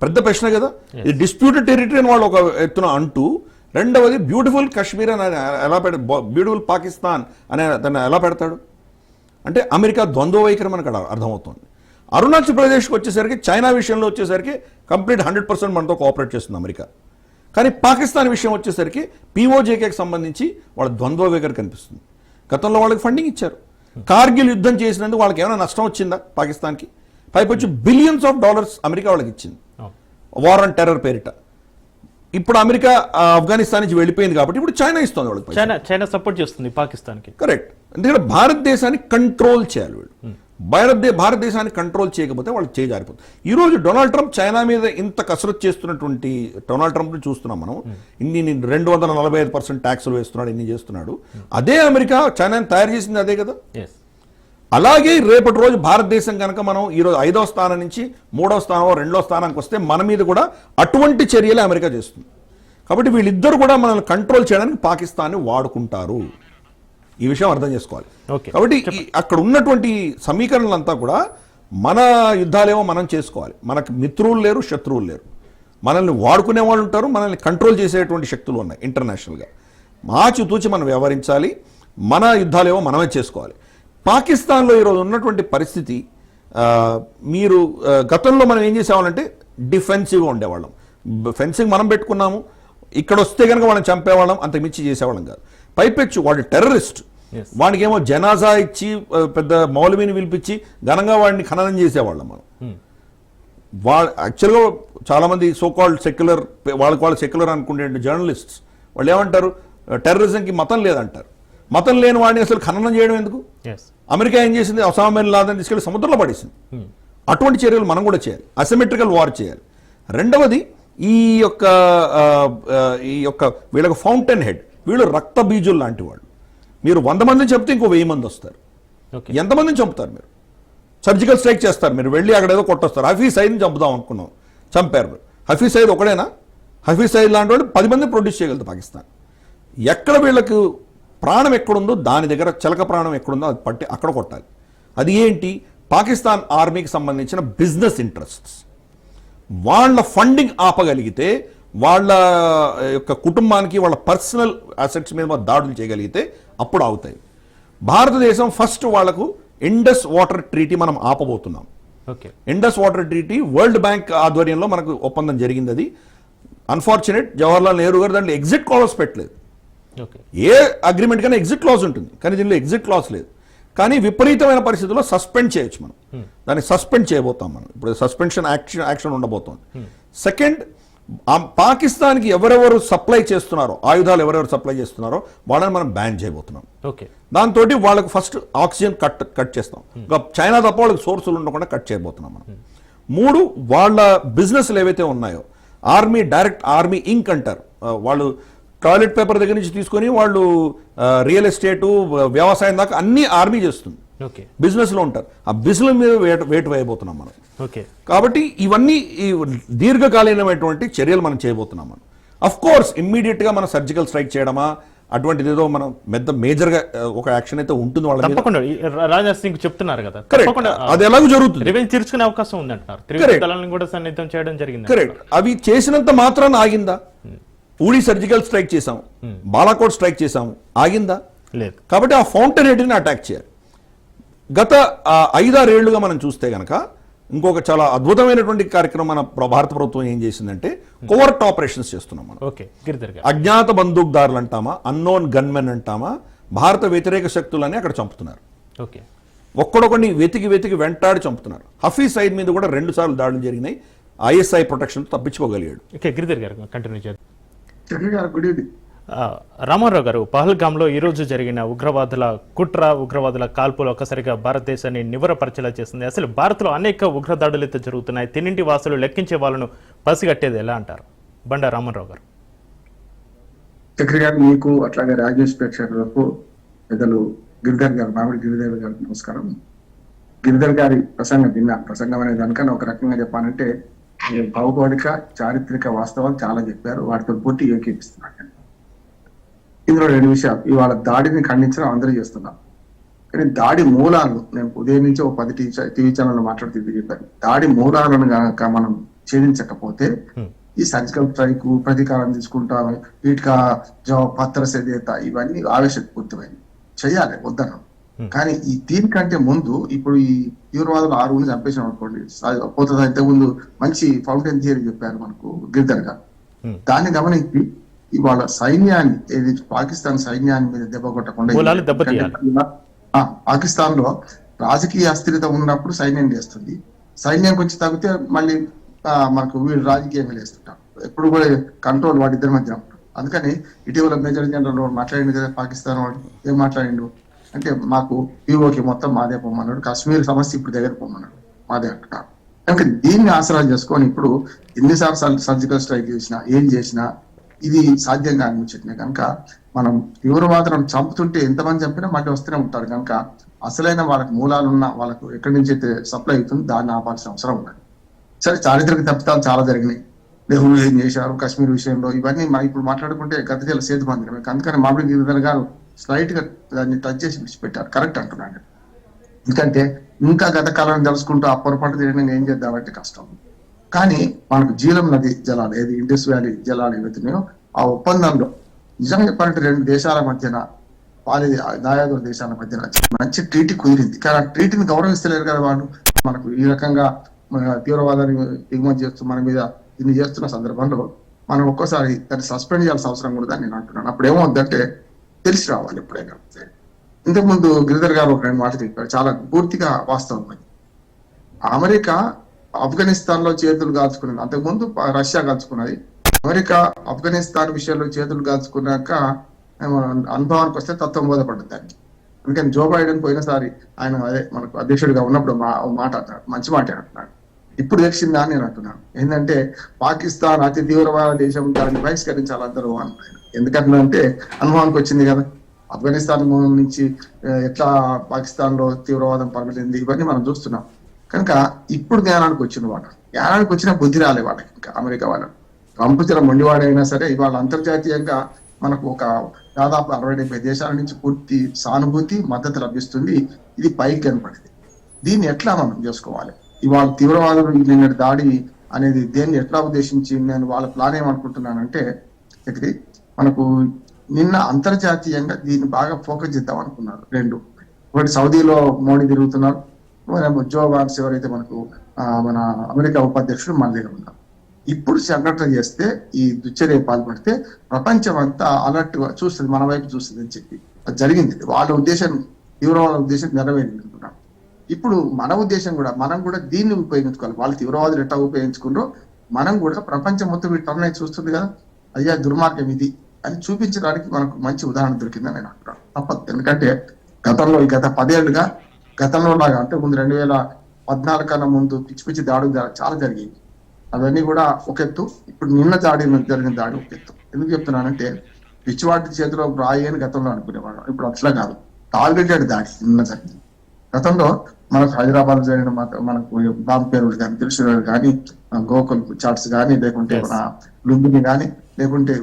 పెద్ద ప్రశ్న కదా. ఇది డిస్ప్యూటెడ్ టెరిటరీ అని వాళ్ళు ఒక ఎత్తున అంటూ, రెండవది బ్యూటిఫుల్ కాశ్మీర్ అని ఎలా బ్యూటిఫుల్ పాకిస్తాన్ అనే దాన్ని ఎలా పెడతాడు అంటే అమెరికా ద్వంద్వ వైఖరి మనకు అర్థమవుతుంది. అరుణాచల్ ప్రదేశ్కి వచ్చేసరికి, చైనా విషయంలో వచ్చేసరికి కంప్లీట్ 100% మనతో కోఆపరేట్ చేస్తుంది అమెరికా. కానీ పాకిస్తాన్ విషయం వచ్చేసరికి పిఓజేకేకి సంబంధించి వాళ్ళ ద్వంద్వ వైఖరి కనిపిస్తుంది. గతంలో వాళ్ళకి ఫండింగ్ ఇచ్చారు. కార్గిల్ యుద్ధం చేసినందుకు వాళ్ళకి ఏమైనా నష్టం వచ్చిందా పాకిస్తాన్కి? పైపొచ్చి బిలియన్స్ ఆఫ్ డాలర్స్ అమెరికా వాళ్ళకి ఇచ్చింది వార్ ఆన్ టెర్రర్ పేరిట. ఇప్పుడు అమెరికా ఆఫ్ఘనిస్తాన్ నుంచి వెళ్ళిపోయింది కాబట్టి ఇప్పుడు చైనా ఇస్తుంది వాళ్ళకి. చైనా సపోర్ట్ చేస్తుంది పాకిస్తాన్కి. కరెక్ట్. ఎందుకంటే భారతదేశాన్ని కంట్రోల్ చేయాలి వీళ్ళు. భారతదేశాన్ని కంట్రోల్ చేయకపోతే వాళ్ళకి చేజారిపోతుంది. ఈరోజు డొనాల్డ్ ట్రంప్ చైనా మీద ఇంత కసరత్తు చేస్తున్నటువంటి డొనాల్డ్ ట్రంప్ని చూస్తున్నాం మనం. ఇన్ని 245% ట్యాక్సులు వేస్తున్నాడు, ఇన్ని చేస్తున్నాడు. అదే అమెరికా చైనాని తయారు చేసింది అదే కదా. అలాగే రేపటి రోజు భారతదేశం కనుక మనం ఈరోజు 5వ స్థానం నుంచి 3వ స్థానం 2వ స్థానానికి వస్తే మన మీద కూడా అటువంటి చర్యలే అమెరికా చేస్తుంది. కాబట్టి వీళ్ళిద్దరు కూడా మనల్ని కంట్రోల్ చేయడానికి పాకిస్తాన్ని వాడుకుంటారు. ఈ విషయం అర్థం చేసుకోవాలి. కాబట్టి అక్కడ ఉన్నటువంటి సమీకరణలంతా కూడా మన యుద్ధాలేమో మనం చేసుకోవాలి. మనకు మిత్రులు లేరు, శత్రువులు లేరు. మనల్ని వాడుకునే వాళ్ళు ఉంటారు, మనల్ని కంట్రోల్ చేసేటువంటి శక్తులు ఉన్నాయి ఇంటర్నేషనల్గా. ఆచితూచి మనం వ్యవహరించాలి. మన యుద్ధాలేమో మనమే చేసుకోవాలి. పాకిస్తాన్లో ఈరోజు ఉన్నటువంటి పరిస్థితి, మీరు గతంలో మనం ఏం చేసేవాళ్ళంటే డిఫెన్సివ్గా ఉండేవాళ్ళం. ఫెన్సింగ్ మనం పెట్టుకున్నాము, ఇక్కడ వస్తే కనుక వాళ్ళని చంపేవాళ్ళం, అంత మించి చేసేవాళ్ళం కాదు. పైపెచ్చు వాడు టెర్రరిస్ట్, వాడికేమో జనాజా ఇచ్చి పెద్ద మౌలవీని పిలిపించి ఘనంగా వాడిని ఖననం చేసేవాళ్ళం మనం. యాక్చువల్గా చాలామంది సోకాల్డ్ సెక్యులర్, వాళ్ళు సెక్యులర్ అనుకునే జర్నలిస్ట్స్ వాళ్ళు ఏమంటారు, టెర్రరిజంకి మతం లేదంటారు. మతం లేని వాడిని అసలు ఖననం చేయడం ఎందుకు? అమెరికా ఏం చేసింది, ఒసామా బిన్ లాదెన్ తీసుకెళ్లి సముద్రంలో పడేసింది. అటువంటి చర్యలు మనం కూడా చేయాలి, అసిమెట్రికల్ వార్ చేయాలి. రెండవది ఈ యొక్క వీళ్ళకి ఫౌంటైన్ హెడ్, వీళ్ళు రక్త బీజులు లాంటి వాళ్ళు. మీరు 100 మందిని చెప్తే ఇంకో 1000 మంది వస్తారు. ఎంతమందిని చంపుతారు మీరు? సర్జికల్ స్ట్రైక్ చేస్తారు, మీరు వెళ్ళి అక్కడ ఏదో కొట్టొస్తారు. హఫీజ్ సయీద్ని చంపుదాం అనుకున్నాం, చంపారు. హఫీజ్ సయీద్ ఒకడేనా? హఫీజ్ సయీద్ లాంటి వాళ్ళు 10 మందిని ప్రొడ్యూస్ చేయగలదు పాకిస్తాన్. ఎక్కడ వీళ్ళకు ప్రాణం ఎక్కడుందో దాని దగ్గర చిలక ప్రాణం ఎక్కడుందో అది పట్టి అక్కడ కొట్టాలి. అది ఏంటి? పాకిస్తాన్ ఆర్మీకి సంబంధించిన బిజినెస్ ఇంట్రెస్ట్స్. వాళ్ళ ఫండింగ్ ఆపగలిగితే, వాళ్ళ యొక్క కుటుంబానికి వాళ్ళ పర్సనల్ అసెట్స్ మీద దాడులు చేయగలిగితే అప్పుడు అవుతాయి. భారతదేశం ఫస్ట్ వాళ్లకు ఇండస్ వాటర్ ట్రీటీ మనం ఆపబోతున్నాం. Indus Water Treaty World Bank ఆధ్వర్యంలో మనకు ఒప్పందం జరిగింది. అది అన్ఫార్చునేట్, జవహర్లాల్ నెహ్రూ గారు దాంట్లో ఎగ్జిట్ క్లాజ్ పెట్టలేదు. ఏ అగ్రిమెంట్ కన్నా ఎగ్జిట్ క్లాజ్ ఉంటుంది, కానీ దీనిలో ఎగ్జిట్ క్లాజ్ లేదు. కానీ విపరీతమైన పరిస్థితుల్లో సస్పెండ్ చేయొచ్చు మనం, దాన్ని సస్పెండ్ చేయబోతాం మనం. ఇప్పుడు సస్పెన్షన్ యాక్షన్ ఉండబోతోంది. సెకండ్, పాకిస్తాన్కి ఎవరెవరు సప్లై చేస్తున్నారో, ఆయుధాలు ఎవరెవరు సప్లై చేస్తున్నారో వాళ్ళని మనం బ్యాన్ చేయబోతున్నాం. దాంతో వాళ్ళకు ఫస్ట్ ఆక్సిజన్ కట్ చేస్తాం. చైనా తప్ప వాళ్ళకి సోర్సులు ఉండకుండా కట్ చేయబోతున్నాం మనం. 3, వాళ్ళ బిజినెస్లు ఏవైతే ఉన్నాయో, ఆర్మీ డైరెక్ట్ ఆర్మీ ఇంక్ అంటారు. వాళ్ళు టాయిలెట్ పేపర్ దగ్గర నుంచి తీసుకొని వాళ్ళు రియల్ ఎస్టేటు, వ్యవసాయం దాకా అన్ని ఆర్మీ చేస్తుంది. బిజినెస్లో ఉంటారు. ఆ బిజినెస్ మీద వేటు వేయబోతున్నాం మనం. కాబట్టి ఇవన్నీ దీర్ఘకాలీనమైనటువంటి చర్యలు మనం చేయబోతున్నాం మనం. అఫ్ కోర్స్ ఇమ్మీడియట్గా మనం సర్జికల్ స్ట్రైక్ చేయడమా అటువంటిది ఏదో మనం మేజర్గా ఒక యాక్షన్ అయితే ఉంటుంది వాళ్ళ మీద. రాజ్నాథ్ సింగ్ చెప్తున్నారు కదా, అది ఎలాగో జరుగుతుంది. రివెంజ్ తీర్చుకునే అవకాశం ఉంది అంటున్నారు. త్రివిధ దళాలను కూడా సన్నిహితం చేయడం జరిగింది. కరెక్ట్. అవి చేసినంత మాత్రాన ఆగిందా? ఊడి సర్జికల్ స్ట్రైక్ చేసాము, బాలాకోట్ స్ట్రైక్ చేసాము, ఆగిందా? లేదు. కాబట్టి ఆ ఫౌంటైన్ హెడ్ని అటాక్ చేయాలి. గత 5-6 ఏళ్లుగా మనం చూస్తే గనక ఇంకొక చాలా అద్భుతమైనటువంటి కార్యక్రమం మన భారత ప్రభుత్వం ఏం చేసిందంటే కోవర్ట్ ఆపరేషన్స్ చేస్తున్నాం మనం. ఓకే గిరిధర్ గారు, అజ్ఞాత బందూకుదారులు అంటామా, అన్నోన్ గన్మెన్ అంటామా, భారత వ్యతిరేక శక్తులని అక్కడ చంపుతున్నారు. ఓకే ఒక్కడొకడిని వెతికి వెంటాడి చంపుతున్నారు. హఫీజ్ సయీద్ మీద కూడా 2 సార్లు దాడులు జరిగినాయి. ISI ప్రొటెక్షన్ తప్పించుకోగలిగాడు. ఓకే గిరిధర్ గారు కంటిన్యూ చేద్దాం. Good evening. రామారావు గారు, పహల్గామ్లో ఈరోజు జరిగిన ఉగ్రవాదుల కుట్ర, ఉగ్రవాదుల కాల్పులు ఒక్కసారిగా భారతదేశాన్ని నివరపరిచేలా చేస్తుంది. అసలు భారత్లో అనేక ఉగ్రదాడులు అయితే జరుగుతున్నాయి. తిన్నింటి వాసులు లెక్కించే వాళ్ళను పసిగట్టేది ఎలా అంటారు? బండా రామారావు గారు. చక్రి గారు, మీకు అట్లాగే రాజేష్ ప్రేక్షకులకు పెద్దలు గిరిధర్ గారు, మామిడి గిరిధర్ గారికి నమస్కారం. గిరిధర్ గారి ప్రసంగం విన్నా. ప్రసంగం అనే దానికన్నా ఒక రకంగా చెప్పాలంటే భౌగోళిక చారిత్రక వాస్తవాలు చాలా చెప్పారు. వాటితో పూర్తి ఏకీపిస్తున్నారు. ఇందులో 2 విషయాలు. ఇవాళ దాడిని ఖండించడం అందరూ చేస్తున్నాం, కానీ దాడి మూలాలు నేను ఉదయం నుంచి 10 టీవీ ఛానల్లో మాట్లాడుతూ చెప్పాను. దాడి మూలాలను కనుక మనం ఛేదించకపోతే ఈ సర్జికల్ స్ట్రైక్, ప్రతీకారం తీసుకుంటాం, వీటికా పత్ర సేదేత, ఇవన్నీ ఆవేశపూరితమైనవి, చేయాలి వద్దను. కానీ ఈ దీనికంటే ముందు ఇప్పుడు ఈ తీవ్రవాదులు 6 మంది చంపేసాం అనుకోండి, పోతుంది. ఇంతకు ముందు మంచి ఫౌంటైన్ థియరీ చెప్పారు మనకు గిరిధర్ గారు. దాన్ని గమనించి ఇవాళ సైన్యాన్ని, ఏది పాకిస్తాన్ సైన్యాన్ని మీద దెబ్బ కొట్టకుండా, పాకిస్తాన్ లో రాజకీయ అస్థిరత ఉన్నప్పుడు సైన్యం చేస్తుంది, సైన్యం కొంచెం తగ్గితే మళ్ళీ మనకు వీళ్ళు రాజకీయంగా వేస్తుంటారు. ఎప్పుడు కూడా కంట్రోల్ వాడిద్దరి మధ్య ఉంటుంది. అందుకని ఇటీవల మేజర్ జనరల్ మాట్లాడిండు కదా పాకిస్తాన్ వాడు. ఏం మాట్లాడిండు అంటే, మాకు POK మొత్తం మాదే పొమ్మన్నాడు, కాశ్మీర్ సమస్య ఇప్పుడు దగ్గర పొమ్మన్నాడు, మాదే అంటున్నారు. కనుక దీన్ని ఆసరా చేసుకొని ఇప్పుడు ఎన్నిసార్లు సర్జికల్ స్ట్రైక్ చేసినా ఏం చేసినా ఇది సాధ్యంగా అనిపించట్లే. కనుక మనం తీవ్రవాదులను చంపుతుంటే ఎంతమంది చంపినా మళ్ళీ వస్తూనే ఉంటారు. కనుక అసలైన వాళ్ళకి మూలాలున్న వాళ్ళకు ఎక్కడి నుంచి అయితే సప్లై అవుతుంది దాన్ని ఆపాల్సిన అవసరం ఉన్నది. సరే, చారిత్రక తప్పిదాలు చాలా జరిగినాయి. నెహ్రూ ఏం చేశారు కశ్మీర్ విషయంలో, ఇవన్నీ మనం ఇప్పుడు మాట్లాడుకుంటే గత జిల్లా సేతు మందిరమే. అందుకని మామిడి గిరిధర్ గారు స్లైట్ గా దాన్ని టచ్ చేసి విడిచిపెట్టారు. కరెక్ట్ అంటున్నాడు. ఎందుకంటే ఇంకా గత కాలాన్ని తెలుసుకుంటూ ఆ పొరపాటు చేయడం ఏం చేద్దామంటే కష్టం. కానీ మనకు జీలం నది జలాలు, ఏది ఇండస్ వ్యాలీ జలాలు ఏవైతున్నాయో ఆ ఒప్పందంలో నిజంగా చెప్పాలంటే 2 దేశాల మధ్యన, దాయాదుల దేశాల మధ్యన మంచి ట్రీటీ కుదిరింది. కానీ ఆ ట్రీటీని గౌరవిస్తలేరు కదా వాళ్ళు. మనకు ఈ రకంగా తీవ్రవాదాన్ని దిగుమతి చేస్తూ మన మీద దీన్ని చేస్తున్న సందర్భంలో మనం ఒక్కోసారి దాన్ని సస్పెండ్ చేయాల్సిన అవసరం కూడా నేను అంటున్నాను. అప్పుడు ఏమవుద్దంటే తెలిసి రావాలి ఎప్పుడైనా. ఇంతకుముందు గిరిధర్ గారు ఒక 2 మాటలు చెప్పారు, చాలా పూర్తిగా వాస్తవం. అమెరికా ఆఫ్ఘనిస్తాన్ లో చేతులు కాల్చుకున్నది, అంతకుముందు రష్యా కాల్చుకున్నది. అమెరికా ఆఫ్ఘనిస్తాన్ విషయంలో చేతులు కాల్చుకున్నాక అనుభవానికి వస్తే తత్వం బోధపడ్డది దానికి. అందుకని జో బైడెన్ పోయినసారి ఆయన అదే మనకు అధ్యక్షుడిగా ఉన్నప్పుడు మాట అంటున్నాడు, మంచి మాట అంటున్నాడు. ఇప్పుడు తెచ్చిందా అని నేను అంటున్నాను. ఏంటంటే పాకిస్తాన్ అతి తీవ్రవాద దేశం, దాన్ని బహిష్కరించాలి అందరూ అంటున్నాను. ఎందుకంటే అనుభవానికి వచ్చింది కదా, ఆఫ్ఘనిస్తాన్ నుంచి ఎట్లా పాకిస్తాన్ లో తీవ్రవాదం పరగలింది, ఇవన్నీ మనం చూస్తున్నాం. కనుక ఇప్పుడు జ్ఞానానికి వచ్చిన వాళ్ళు, జ్ఞానానికి వచ్చిన బుద్ధి రాలే వాళ్ళకి. ఇంకా అమెరికా వాళ్ళకి ట్రంప్ చిన్న మొండివాడైనా సరే ఇవాళ అంతర్జాతీయంగా మనకు ఒక దాదాపు 60-70 దేశాల నుంచి పూర్తి సానుభూతి, మద్దతు లభిస్తుంది. ఇది పైకి కనపడింది. దీన్ని ఎట్లా మనం చేసుకోవాలి? ఇవాళ తీవ్రవాదులు నిన్నటి దాడి అనేది దేన్ని ఎట్లా ఉద్దేశించి, నేను వాళ్ళ ప్లాన్ ఏమనుకుంటున్నానంటే, మనకు నిన్న అంతర్జాతీయంగా దీన్ని బాగా ఫోకస్ చేద్దాం అనుకున్నారు 2. ఒకటి సౌదీలో మోడీ తిరుగుతున్నారు, జో బాన్స్ ఎవరైతే మనకు మన అమెరికా ఉపాధ్యక్షుడు మన దగ్గర ఉన్నారు. ఇప్పుడు సంఘటన చేస్తే, ఈ దుశ్చర్య పాల్పడితే ప్రపంచం అంతా అలర్ట్ గా చూస్తుంది, మన వైపు చూస్తుంది అని చెప్పి అది జరిగింది. వాళ్ళ ఉద్దేశం, తీవ్రవాద ఉద్దేశం నెరవేరింది అనుకున్నాం. ఇప్పుడు మన ఉద్దేశం కూడా, మనం కూడా దీన్ని ఉపయోగించుకోవాలి. వాళ్ళు తీవ్రవాదులు ఎట్లా ఉపయోగించుకుంటూ మనం కూడా ప్రపంచం మొత్తం వీటి చూస్తుంది కదా, అయ్యా దుర్మార్గం ఇది అని చూపించడానికి మనకు మంచి ఉదాహరణ దొరికిందని నేను అంటున్నాను. తప్పదు. ఎందుకంటే గతంలో ఈ గత 10 ఏళ్లుగా గతంలో లాగా, అంటే ముందు 2014 కన్నా ముందు పిచ్చి దాడులు చాలా జరిగాయి. అవన్నీ కూడా ఒక ఎత్తు, ఇప్పుడు నిన్న జరిగిన దాడి ఒక ఎత్తు. ఎందుకు చెప్తున్నానంటే, పిచ్చివాటి చేతిలో రాయి అని గతంలో అనుకునేవాడు, ఇప్పుడు అట్లా కాదు, టార్గెటెడ్ దాడి నిన్న జరిగింది. గతంలో మనకు హైదరాబాద్ జరిగిన మనకు బాంబు పేరుడు కానీ, తెలుసు కానీ, గోకుల్ చాట్స్ కానీ, లేకుంటే మన లుంబిని కానీ, లేకుంటే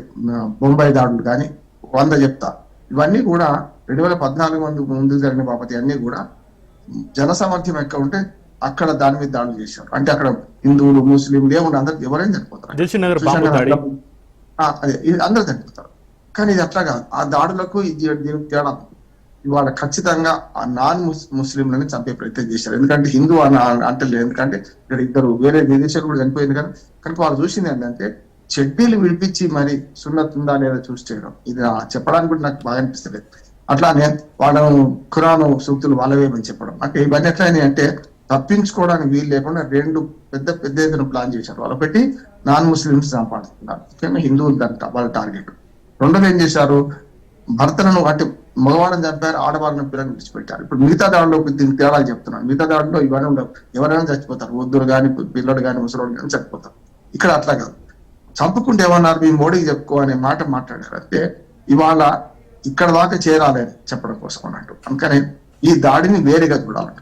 బొంబాయి దాడులు కానీ 100 చెప్తా. ఇవన్నీ కూడా 2014 ముందు జరిగిన బాపతి అన్ని కూడా జనసామర్థ్యం ఎక్కువ ఉంటే అక్కడ దాని మీద దాడులు చేశారు. అంటే అక్కడ హిందువులు, ముస్లింలు ఏముండే అందరికి ఎవరైనా చనిపోతారు, అదే అందరూ చనిపోతారు. కానీ ఇది అట్లా కాదు. ఆ దాడులకు దీనికి తేడా. ఇవాళ ఖచ్చితంగా ఆ నాన్ ముస్లింలని చంపే ప్రయత్నం చేశారు. ఎందుకంటే హిందూ అని అంటలేదు, ఎందుకంటే ఇక్కడ ఇద్దరు వేరే విదేశాలు కూడా చనిపోయింది కదా. కనుక వాళ్ళు చూసింది ఏంటంటే చెడ్డీలు విడిపించి మరి సున్నత్ ఉందా లేదా చూసి చేయడం. ఇది చెప్పడానికి కూడా నాకు బాగా అనిపిస్తలేదు. అట్లానే వాళ్ళను ఖురాను సూక్తులు వాళ్ళవేమని చెప్పడం. అంటే ఇవన్నీ ఎట్లయినాయి అంటే తప్పించుకోవడానికి వీలు లేకుండా రెండు పెద్ద ఎత్తున ప్లాన్ చేశారు. వాళ్ళు పెట్టి నాన్ ముస్లిమ్స్ సంపాదిస్తున్నారు, ముఖ్యంగా హిందువులు దాంట వాళ్ళ టార్గెట్. రెండోది ఏం చేశారు, భర్తలను అంటే మగవాళ్ళని చంపారు, ఆడవాళ్ళని పిల్లల్ని విడిచిపెట్టారు. ఇప్పుడు మిగతా దాడిలో దీనికి తేడాలు చెప్తున్నాను. మిగతా దాడిలో ఇవన్నీ ఉండవు, ఎవరైనా చచ్చిపోతారు, వృద్ధులు కానీ పిల్లలు కానీ ముసలోళ్ళు కానీ చచ్చిపోతారు. ఇక్కడ అట్లా కాదు, చంపుకుంటే ఏమన్నారు, మీ మోడీకి చెప్పుకో అనే మాట మాట్లాడారు. అంటే ఇవాళ ఇక్కడ దాకా చేరాలి అని చెప్పడం కోసం అన్నట్టు. అందుకని ఈ దాడిని వేరేగా చూడాలంట.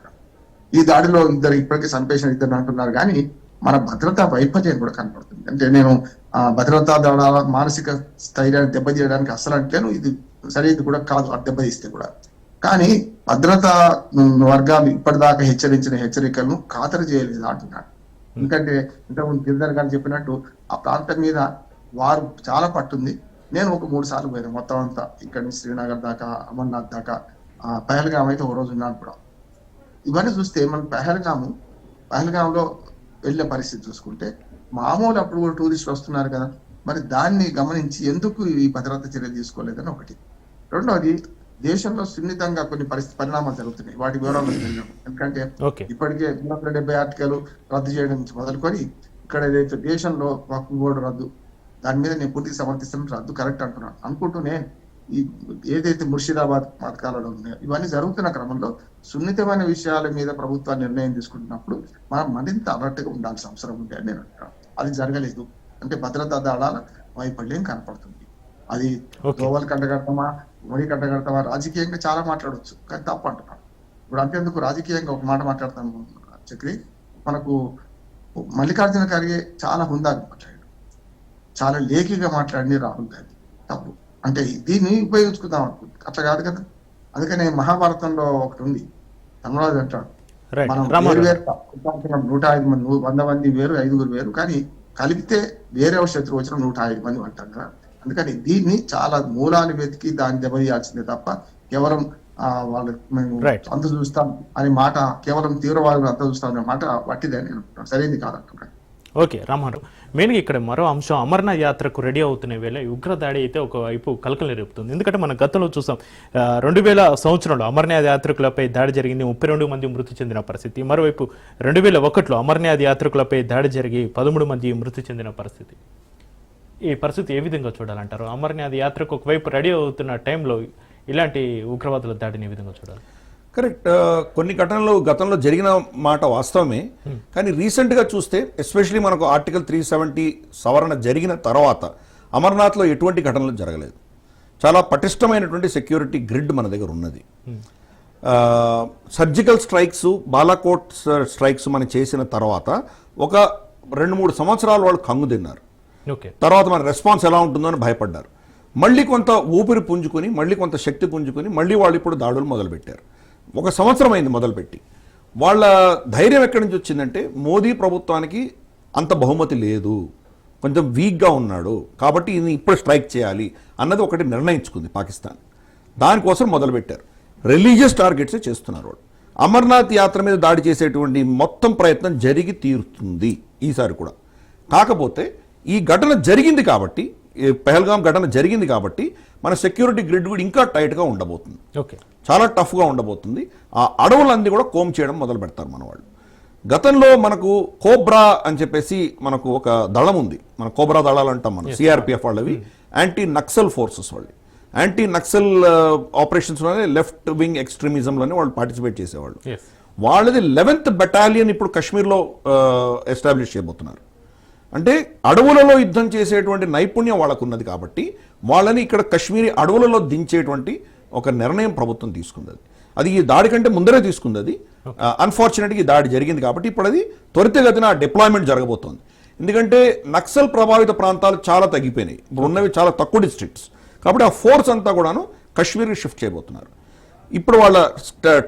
ఈ దాడిలో ఇప్పటికీ చంపేసిన ఇద్దరు అంటున్నారు, కానీ మన భద్రతా వైఫల్యం కూడా కనపడుతుంది. అంటే నేను భద్రతా దళాల మానసిక స్థైర్యాన్ని దెబ్బతీయడానికి అసలు అంటేను ఇది సరైనది కూడా కాదు, ఆ దెబ్బతీస్తే కూడా. కానీ భద్రతా వర్గాలు ఇప్పటిదాకా హెచ్చరించిన హెచ్చరికలను ఖాతరు చేయలేదు అంటున్నాడు. ఎందుకంటే ఇంతకుముందు గిరిధర్ గారు చెప్పినట్టు ఆ ప్రాంతం మీద వారు చాలా పట్టుంది. నేను ఒక 3 సార్లు పోయాను మొత్తం అంతా, ఇక్కడి నుంచి శ్రీనగర్ దాకా, అమర్నాథ్ దాకా, పహల్గామ్ అయితే ఒక రోజు ఉన్నాను కూడా. ఇవన్నీ చూస్తే మన పహల్గామ్లో వెళ్ళే పరిస్థితి చూసుకుంటే మామూలు అప్పుడు కూడా టూరిస్టులు వస్తున్నారు కదా, మరి దాన్ని గమనించి ఎందుకు ఈ భద్రతా చర్యలు తీసుకోలేదని ఒకటి. రెండోది, దేశంలో సున్నితంగా కొన్ని పరిణామాలు జరుగుతున్నాయి, వాటి వివరాలు తెలియదు. ఎందుకంటే ఇప్పటికే 370 ఆర్టికల్ రద్దు చేయడం నుంచి మొదలుకొని ఇక్కడ ఏదైతే దేశంలో వక్ఫ్ బోర్డు రద్దు, దాని మీద నేను పూర్తిగా సమర్థిస్తాను, రద్దు కరెక్ట్ అంటున్నాను. అనుకుంటూనే ఈ ఏదైతే ముర్షిదాబాద్ పథకాలలో ఉన్నాయో ఇవన్నీ జరుగుతున్న క్రమంలో సున్నితమైన విషయాల మీద ప్రభుత్వాన్ని నిర్ణయం తీసుకుంటున్నప్పుడు మనం మరింత అలర్ట్గా ఉండాల్సిన అవసరం ఉంది అని నేను అంటున్నాను. అది జరగలేదు. అంటే భద్రతా దళాల వైఫల్యం కనపడుతుంది. అది గోవల్ కంటగడతామా, మోడీ కంటగడతామా, రాజకీయంగా చాలా మాట్లాడవచ్చు, కానీ తప్పు అంటున్నాను. ఇప్పుడు అంతేందుకు రాజకీయంగా ఒక మాట మాట్లాడతాను చక్రి. మనకు మల్లికార్జున ఖర్గే చాలా హుందాగా మాట్లాడాడు, చాలా లేఖిగా మాట్లాడింది రాహుల్ గాంధీ. తప్పు. అంటే దీన్ని ఉపయోగించుకుందాం అనుకుంటుంది, అట్లా కాదు కదా. అందుకనే మహాభారతంలో ఒకటి ఉంది, ధర్మరాజు అంటాడు, మనం వేరు 105 మంది, 100 మంది వేరు, 5గురు వేరు, కానీ కలిపితే వేరే శత్రువు వచ్చిన 105 మంది అంటాం కదా. అందుకని దీన్ని చాలా మూలాలు వెతికి దాన్ని దెబ్బతీయాల్సిందే తప్ప కేవలం వాళ్ళు మేము అంత చూస్తాం అనే మాట, కేవలం తీవ్రవాదులు అంత చూస్తాం అనే మాట వట్టిదే అని అనుకుంటున్నాను, సరైనది కాదంటున్నాను. ఓకే రామారావు, మెయిన్గా ఇక్కడ మరో అంశం, అమర్నాథ్ యాత్రకు రెడీ అవుతున్న వేళ ఉగ్రదాడి అయితే ఒకవైపు కలకలం రేపుతుంది. ఎందుకంటే మనం గతంలో చూసాం 2000 సంవత్సరంలో అమర్నాథ్ యాత్రికులపై దాడి జరిగింది, 32 మంది మృతి చెందిన పరిస్థితి. మరోవైపు 2001లో అమర్నాథ్ యాత్రికులపై దాడి జరిగి 13 మంది మృతి చెందిన పరిస్థితి. ఈ పరిస్థితి ఏ విధంగా చూడాలంటారు? అమర్నాథ్ యాత్రకు ఒకవైపు రెడీ అవుతున్న టైంలో ఇలాంటి ఉగ్రవాదుల దాడిని ఏ విధంగా చూడాలి? కరెక్ట్. కొన్ని ఘటనలు గతంలో జరిగిన మాట వాస్తవమే, కానీ రీసెంట్గా చూస్తే ఎస్పెషలీ మనకు ఆర్టికల్ 370 సవరణ జరిగిన తర్వాత అమర్నాథ్లో ఎటువంటి ఘటనలు జరగలేదు. చాలా పటిష్టమైనటువంటి సెక్యూరిటీ గ్రిడ్ మన దగ్గర ఉన్నది. సర్జికల్ స్ట్రైక్స్, బాలాకోట్ స్ట్రైక్స్ మనం చేసిన తర్వాత ఒక 2-3 సంవత్సరాలు వాళ్ళు కంగు తిన్నారు. తర్వాత మన రెస్పాన్స్ ఎలా ఉంటుందో అని భయపడ్డారు. మళ్ళీ కొంత ఊపిరి పుంజుకొని, మళ్ళీ కొంత శక్తి పుంజుకొని, మళ్ళీ వాళ్ళు ఇప్పుడు దాడులు మొదలుపెట్టారు. 1 సంవత్సరం అయింది మొదలుపెట్టి. వాళ్ళ ధైర్యం ఎక్కడి నుంచి వచ్చిందంటే, మోదీ ప్రభుత్వానికి అంత బహుమతి లేదు, కొంచెం వీక్గా ఉన్నాడు, కాబట్టి ఇది ఇప్పుడు స్ట్రైక్ చేయాలి అన్నది ఒకటి నిర్ణయించుకుంది పాకిస్తాన్. దానికోసం మొదలుపెట్టారు. రిలీజియస్ టార్గెట్సే చేస్తున్నారు వాళ్ళు. అమర్నాథ్ యాత్ర మీద దాడి చేసేటువంటి మొత్తం ప్రయత్నం జరిగి తీరుతుంది ఈసారి కూడా. కాకపోతే ఈ ఘటన జరిగింది కాబట్టి, పహల్గామ్ ఘటన జరిగింది కాబట్టి మన సెక్యూరిటీ గ్రిడ్ కూడా ఇంకా టైట్గా ఉండబోతుంది, చాలా టఫ్గా ఉండబోతుంది. ఆ అడవులన్నీ కూడా కోమ్ చేయడం మొదలు పెడతారు మన వాళ్ళు. గతంలో మనకు కోబ్రా అని చెప్పేసి మనకు ఒక దళం ఉంది, మన కోబ్రా దళాలు అంటాం మనం, సిఆర్పిఎఫ్ వాళ్ళవి, యాంటీ నక్సల్ ఫోర్సెస్ వాళ్ళు. యాంటీ నక్సల్ ఆపరేషన్స్లోనే లెఫ్ట్ వింగ్ ఎక్స్ట్రీమిజంలోనే వాళ్ళు పార్టిసిపేట్ చేసేవాళ్ళు. వాళ్ళది 11th బెటాలియన్ ఇప్పుడు కాశ్మీర్లో ఎస్టాబ్లిష్ చేయబోతున్నారు. అంటే అడవులలో యుద్ధం చేసేటువంటి నైపుణ్యం వాళ్ళకు ఉన్నది కాబట్టి వాళ్ళని ఇక్కడ కశ్మీరీ అడవులలో దించేటువంటి ఒక నిర్ణయం ప్రభుత్వం తీసుకుంది. అది ఈ దాడి కంటే ముందరే తీసుకుంది. అది అన్ఫార్చునేట్గా ఈ దాడి జరిగింది కాబట్టి ఇప్పుడు అది త్వరితగతిన డిప్లాయ్మెంట్ జరగబోతోంది. ఎందుకంటే నక్సల్ ప్రభావిత ప్రాంతాలు చాలా తగ్గిపోయినాయి, ఇప్పుడు ఉన్నవి చాలా తక్కువ డిస్ట్రిక్ట్స్, కాబట్టి ఆ ఫోర్స్ అంతా కూడాను కాశ్మీర్కి షిఫ్ట్ చేయబోతున్నారు. ఇప్పుడు వాళ్ళ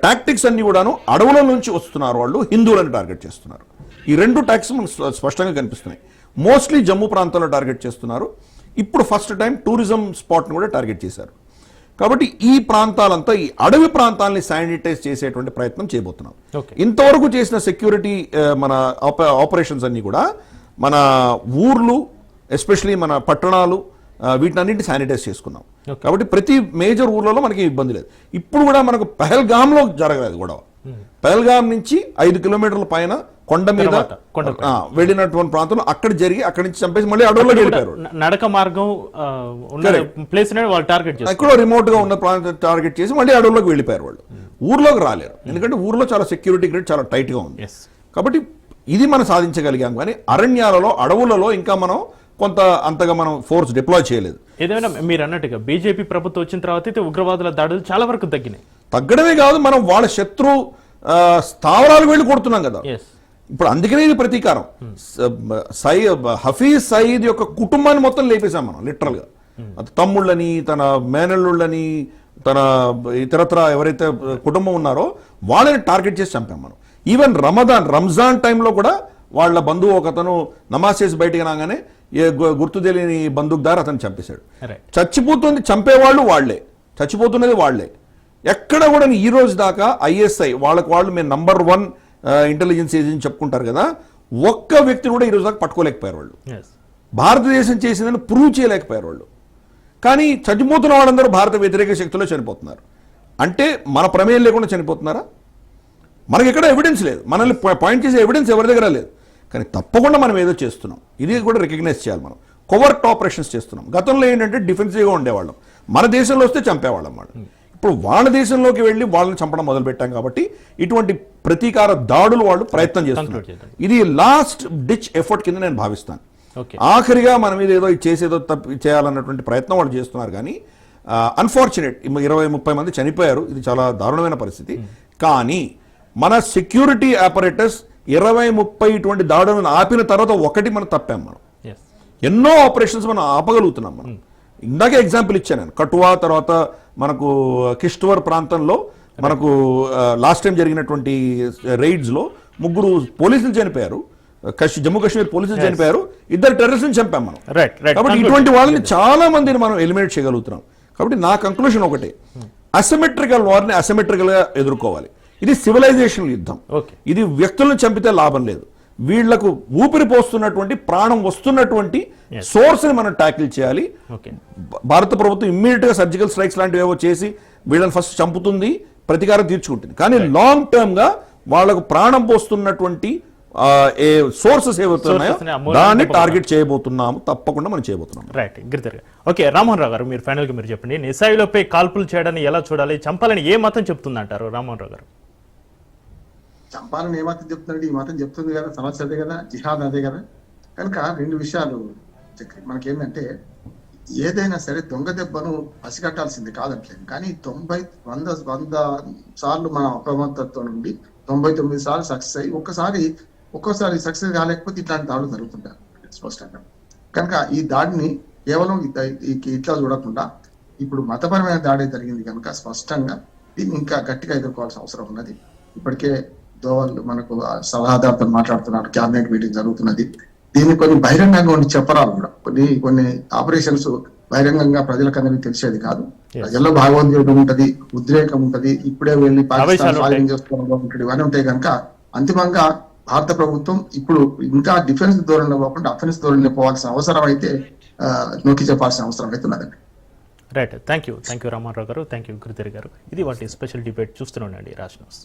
టాక్టిక్స్ అన్ని కూడాను అడవుల నుంచి వస్తున్నారు, వాళ్ళు హిందువులను టార్గెట్ చేస్తున్నారు. ఈ 2 టాక్టిక్స్ మనకు స్పష్టంగా కనిపిస్తున్నాయి. మోస్ట్లీ జమ్మూ ప్రాంతంలో టార్గెట్ చేస్తున్నారు. ఇప్పుడు ఫస్ట్ టైం టూరిజం స్పాట్ని కూడా టార్గెట్ చేశారు. కాబట్టి ఈ ప్రాంతాలంతా ఈ అడవి ప్రాంతాలని శానిటైజ్ చేసేటువంటి ప్రయత్నం చేయబోతున్నాం. Okay. ఇంతవరకు చేసిన సెక్యూరిటీ మన ఆపరేషన్స్ అన్ని కూడా మన ఊర్లు ఎస్పెషలీ మన పట్టణాలు వీటినన్నింటినీ శానిటైజ్ చేసుకున్నాం. కాబట్టి ప్రతి మేజర్ ఊర్లలో మనకి ఇబ్బంది లేదు. ఇప్పుడు కూడా మనకు పహల్గామ్లో జరగలేదు గొడవ. పహల్గాం నుంచి 5 కిలోమీటర్ల పైన కొండ మీద వెళ్ళినటువంటి ప్రాంతంలో అక్కడ జరిగి అక్కడి నుంచి చంపేసి మళ్ళీ అడవుల్లోకి వెళ్ళిపోయారు. నడక మార్గం ప్లేస్ వాళ్ళు టార్గెట్ చేస్తారు. ఎక్కడో రిమోట్ గా ఉన్న ప్రాంతం టార్గెట్ చేసి మళ్ళీ అడవుల్లోకి వెళ్ళిపోయారు. వాళ్ళు ఊర్లోకి రాలేరు, ఎందుకంటే ఊర్లో చాలా సెక్యూరిటీ గ్రిడ్ చాలా టైట్ గా ఉంది. కాబట్టి ఇది మనం సాధించగలిగాం. కానీ అరణ్యాలలో అడవులలో ఇంకా మనం కొంత అంతగా మనం ఫోర్స్ డిప్లాయ్ చేయలేదు. ఏదైనా మీరు అన్నట్టుగా బీజేపీ ప్రభుత్వం వచ్చిన తర్వాత అయితే ఉగ్రవాదుల దాడులు చాలా వరకు తగ్గినాయి. తగ్గడమే కాదు, మనం వాళ్ళ శత్రు స్థావరాలు వెళ్ళి కొడుతున్నాం కదా. ఇప్పుడు అందుకనే ఇది ప్రతీకారం. హఫీజ్ సయీద్ యొక్క కుటుంబాన్ని మొత్తం లేపేశాం మనం లిటరల్ గా. తమ్ముళ్ళని, తన మేనల్లుళ్ళని, తన ఇతరత్ర ఎవరైతే కుటుంబం ఉన్నారో వాళ్ళని టార్గెట్ చేసి చంపాం మనం. ఈవెన్ రంజాన్ టైంలో కూడా వాళ్ళ బంధువు ఒకతను నమాజ్ చేసి బయటికి రాగానే గుర్తు తెలియని బందూక్దారు అతను చంపేశాడు. చచ్చిపోతుంది, చంపేవాళ్ళు వాళ్లే, చచ్చిపోతున్నది వాళ్లే. ఎక్కడ కూడా ఈ రోజు దాకా ఐఎస్ఐ వాళ్ళు మేము నంబర్ 1 ఇంటెలిజెన్స్ ఏజెన్సీ చెప్పుకుంటారు కదా, ఒక్క వ్యక్తిని కూడా ఈ రోజు దాకా పట్టుకోలేకపోయారు వాళ్ళు. భారతదేశం చేసిందని ప్రూవ్ చేయలేకపోయారు వాళ్ళు. కానీ చచ్చిపోతున్న వాళ్ళందరూ భారత వ్యతిరేక శక్తిలో చనిపోతున్నారు. అంటే మన ప్రమేయం లేకుండా చనిపోతున్నారా? మనకి ఎక్కడ ఎవిడెన్స్ లేదు, మనల్ని పాయింట్ చేసే ఎవిడెన్స్ ఎవరి దగ్గర లేదు. కానీ తప్పకుండా మనం ఏదో చేస్తున్నాం, ఇది కూడా రికగ్నైజ్ చేయాలి. మనం కోవర్ట్ ఆపరేషన్స్ చేస్తున్నాం. గతంలో ఏంటంటే డిఫెన్సివ్గా ఉండేవాళ్ళం, మన దేశంలో వస్తే చంపేవాళ్ళం వాళ్ళు. ఇప్పుడు వాళ్ళ దేశంలోకి వెళ్ళి వాళ్ళని చంపడం మొదలుపెట్టాం. కాబట్టి ఇటువంటి ప్రతీకార దాడులు వాళ్ళు ప్రయత్నం చేస్తున్నారు. ఇది లాస్ట్ డిచ్ ఎఫర్ట్ కింద నేను భావిస్తాను. ఆఖరిగా మన మీద ఏదో చేసేదో చేయాలన్నటువంటి ప్రయత్నం వాళ్ళు చేస్తున్నారు. కానీ అన్ఫార్చునేట్ 20-30 మంది చనిపోయారు. ఇది చాలా దారుణమైన పరిస్థితి. కానీ మన సెక్యూరిటీ ఆపరేటర్స్ 20-30 ఇటువంటి దాడులను ఆపిన తర్వాత ఒకటి మనం తప్పాం. మనం ఎన్నో ఆపరేషన్స్ మనం ఆపగలుగుతున్నాం. మనం ఇందాకే ఎగ్జాంపుల్ ఇచ్చాను నేను. కటువా తర్వాత మనకు కిష్ట్వర్ ప్రాంతంలో మనకు లాస్ట్ టైం జరిగినటువంటి రైడ్స్ లో 3 పోలీసులు చనిపోయారు. జమ్మూ కాశ్మీర్ పోలీసులు చనిపోయారు, 2 టెర్రరిస్టులను చంపాం మనం. కాబట్టి ఇటువంటి వాళ్ళని చాలా మందిని మనం ఎలిమినేట్ చేయగలుగుతున్నాం. కాబట్టి నా కంక్లూషన్ ఒకటే, అసిమెట్రికల్ వార్ని అసిమెట్రికల్ గా ఎదుర్కోవాలి. ఇది సివిలైజేషన్ యుద్ధం. ఇది వ్యక్తులను చంపితే లాభం లేదు. వీళ్లకు ఊపిరి పోస్తున్నటువంటి ప్రాణం వస్తున్నటువంటి సోర్స్ ని మనం ట్యాకిల్ చేయాలి. భారత ప్రభుత్వం ఇమ్మీడియట్ గా సర్జికల్ స్ట్రైక్స్ లాంటివి ఏవో చేసి వీళ్ళని ఫస్ట్ చంపుతుంది, ప్రతీకారం తీర్చుకుంటుంది. కానీ లాంగ్ టర్మ్ గా వాళ్లకు ప్రాణం పోస్తున్నటువంటి సోర్సెస్ ఏవైతున్నాయో దాన్ని టార్గెట్ చేయబోతున్నాము, తప్పకుండా మనం చేయబోతున్నాం. రైట్, గిరిధర్. ఓకే, రామ్మోహన్ రావు గారు, మీరు ఫైనల్ గా మీరు చెప్పండి, నిసాయిలపై కాల్పులు చేయడాన్ని ఎలా చూడాలి, చంపాలని ఏ మతం చెప్తుందంటారు? రామ్మోహన్ రావు గారు. చంపాలని ఏ మతం చెప్తుందంటే ఈ మతం చెప్తుంది కదా, సమస్య అదే కదా, జిహాద్ అదే కదా. కనుక 2 విషయాలు మనకేంటంటే, ఏదైనా సరే దొంగ దెబ్బను పసిగట్టాల్సింది కాదంటలేదు. కానీ 100 సార్లు మన అప్రమత్తతో నుండి 99 సార్లు సక్సెస్ అయ్యి ఒక్కోసారి సక్సెస్ కాలేకపోతే ఇట్లాంటి దాడులు జరుగుతుంటారు స్పష్టంగా. కనుక ఈ దాడిని కేవలం ఇట్లా చూడకుండా ఇప్పుడు మతపరమైన దాడి జరిగింది కనుక స్పష్టంగా దీన్ని ఇంకా గట్టిగా ఎదుర్కోవాల్సిన అవసరం ఉన్నది. ఇప్పటికే దోవల్ మనకు సలహాదారుతో మాట్లాడుతున్నారు, క్యాబినెట్ మీటింగ్ జరుగుతున్నది. దీన్ని కొన్ని బహిరంగంగా ఉండి చెప్పరాలు కూడా. కొన్ని ఆపరేషన్స్ బహిరంగంగా ప్రజలకందరికీ తెలిసేది కాదు. ప్రజల్లో భాగోద్వేగం ఉంటది, ఉద్రేకం ఉంటది, ఇప్పుడే వెళ్ళి పాకిస్తాన్ స్వాధీనం చేసుకోవడం ఉంటుంది, ఇవన్నీ ఉంటాయి. కనుక అంతిమంగా భారత ప్రభుత్వం ఇప్పుడు ఇంకా డిఫెన్స్ ధోరణిలో పోకుండా అఫెన్స్ ధోరణిలో పోవాల్సిన అవసరం అయితే నొక్కి చెప్పాల్సిన అవసరం అయితే ఉన్నదండి. Right, thank you Rammohan Rao గారు, థ్యాంక్ యూ గిరిధర్ గారు. ఇది వాటి స్పెషల్ డిబేట్. చూస్తూనే ఉండండి రాజ్ న్యూస్.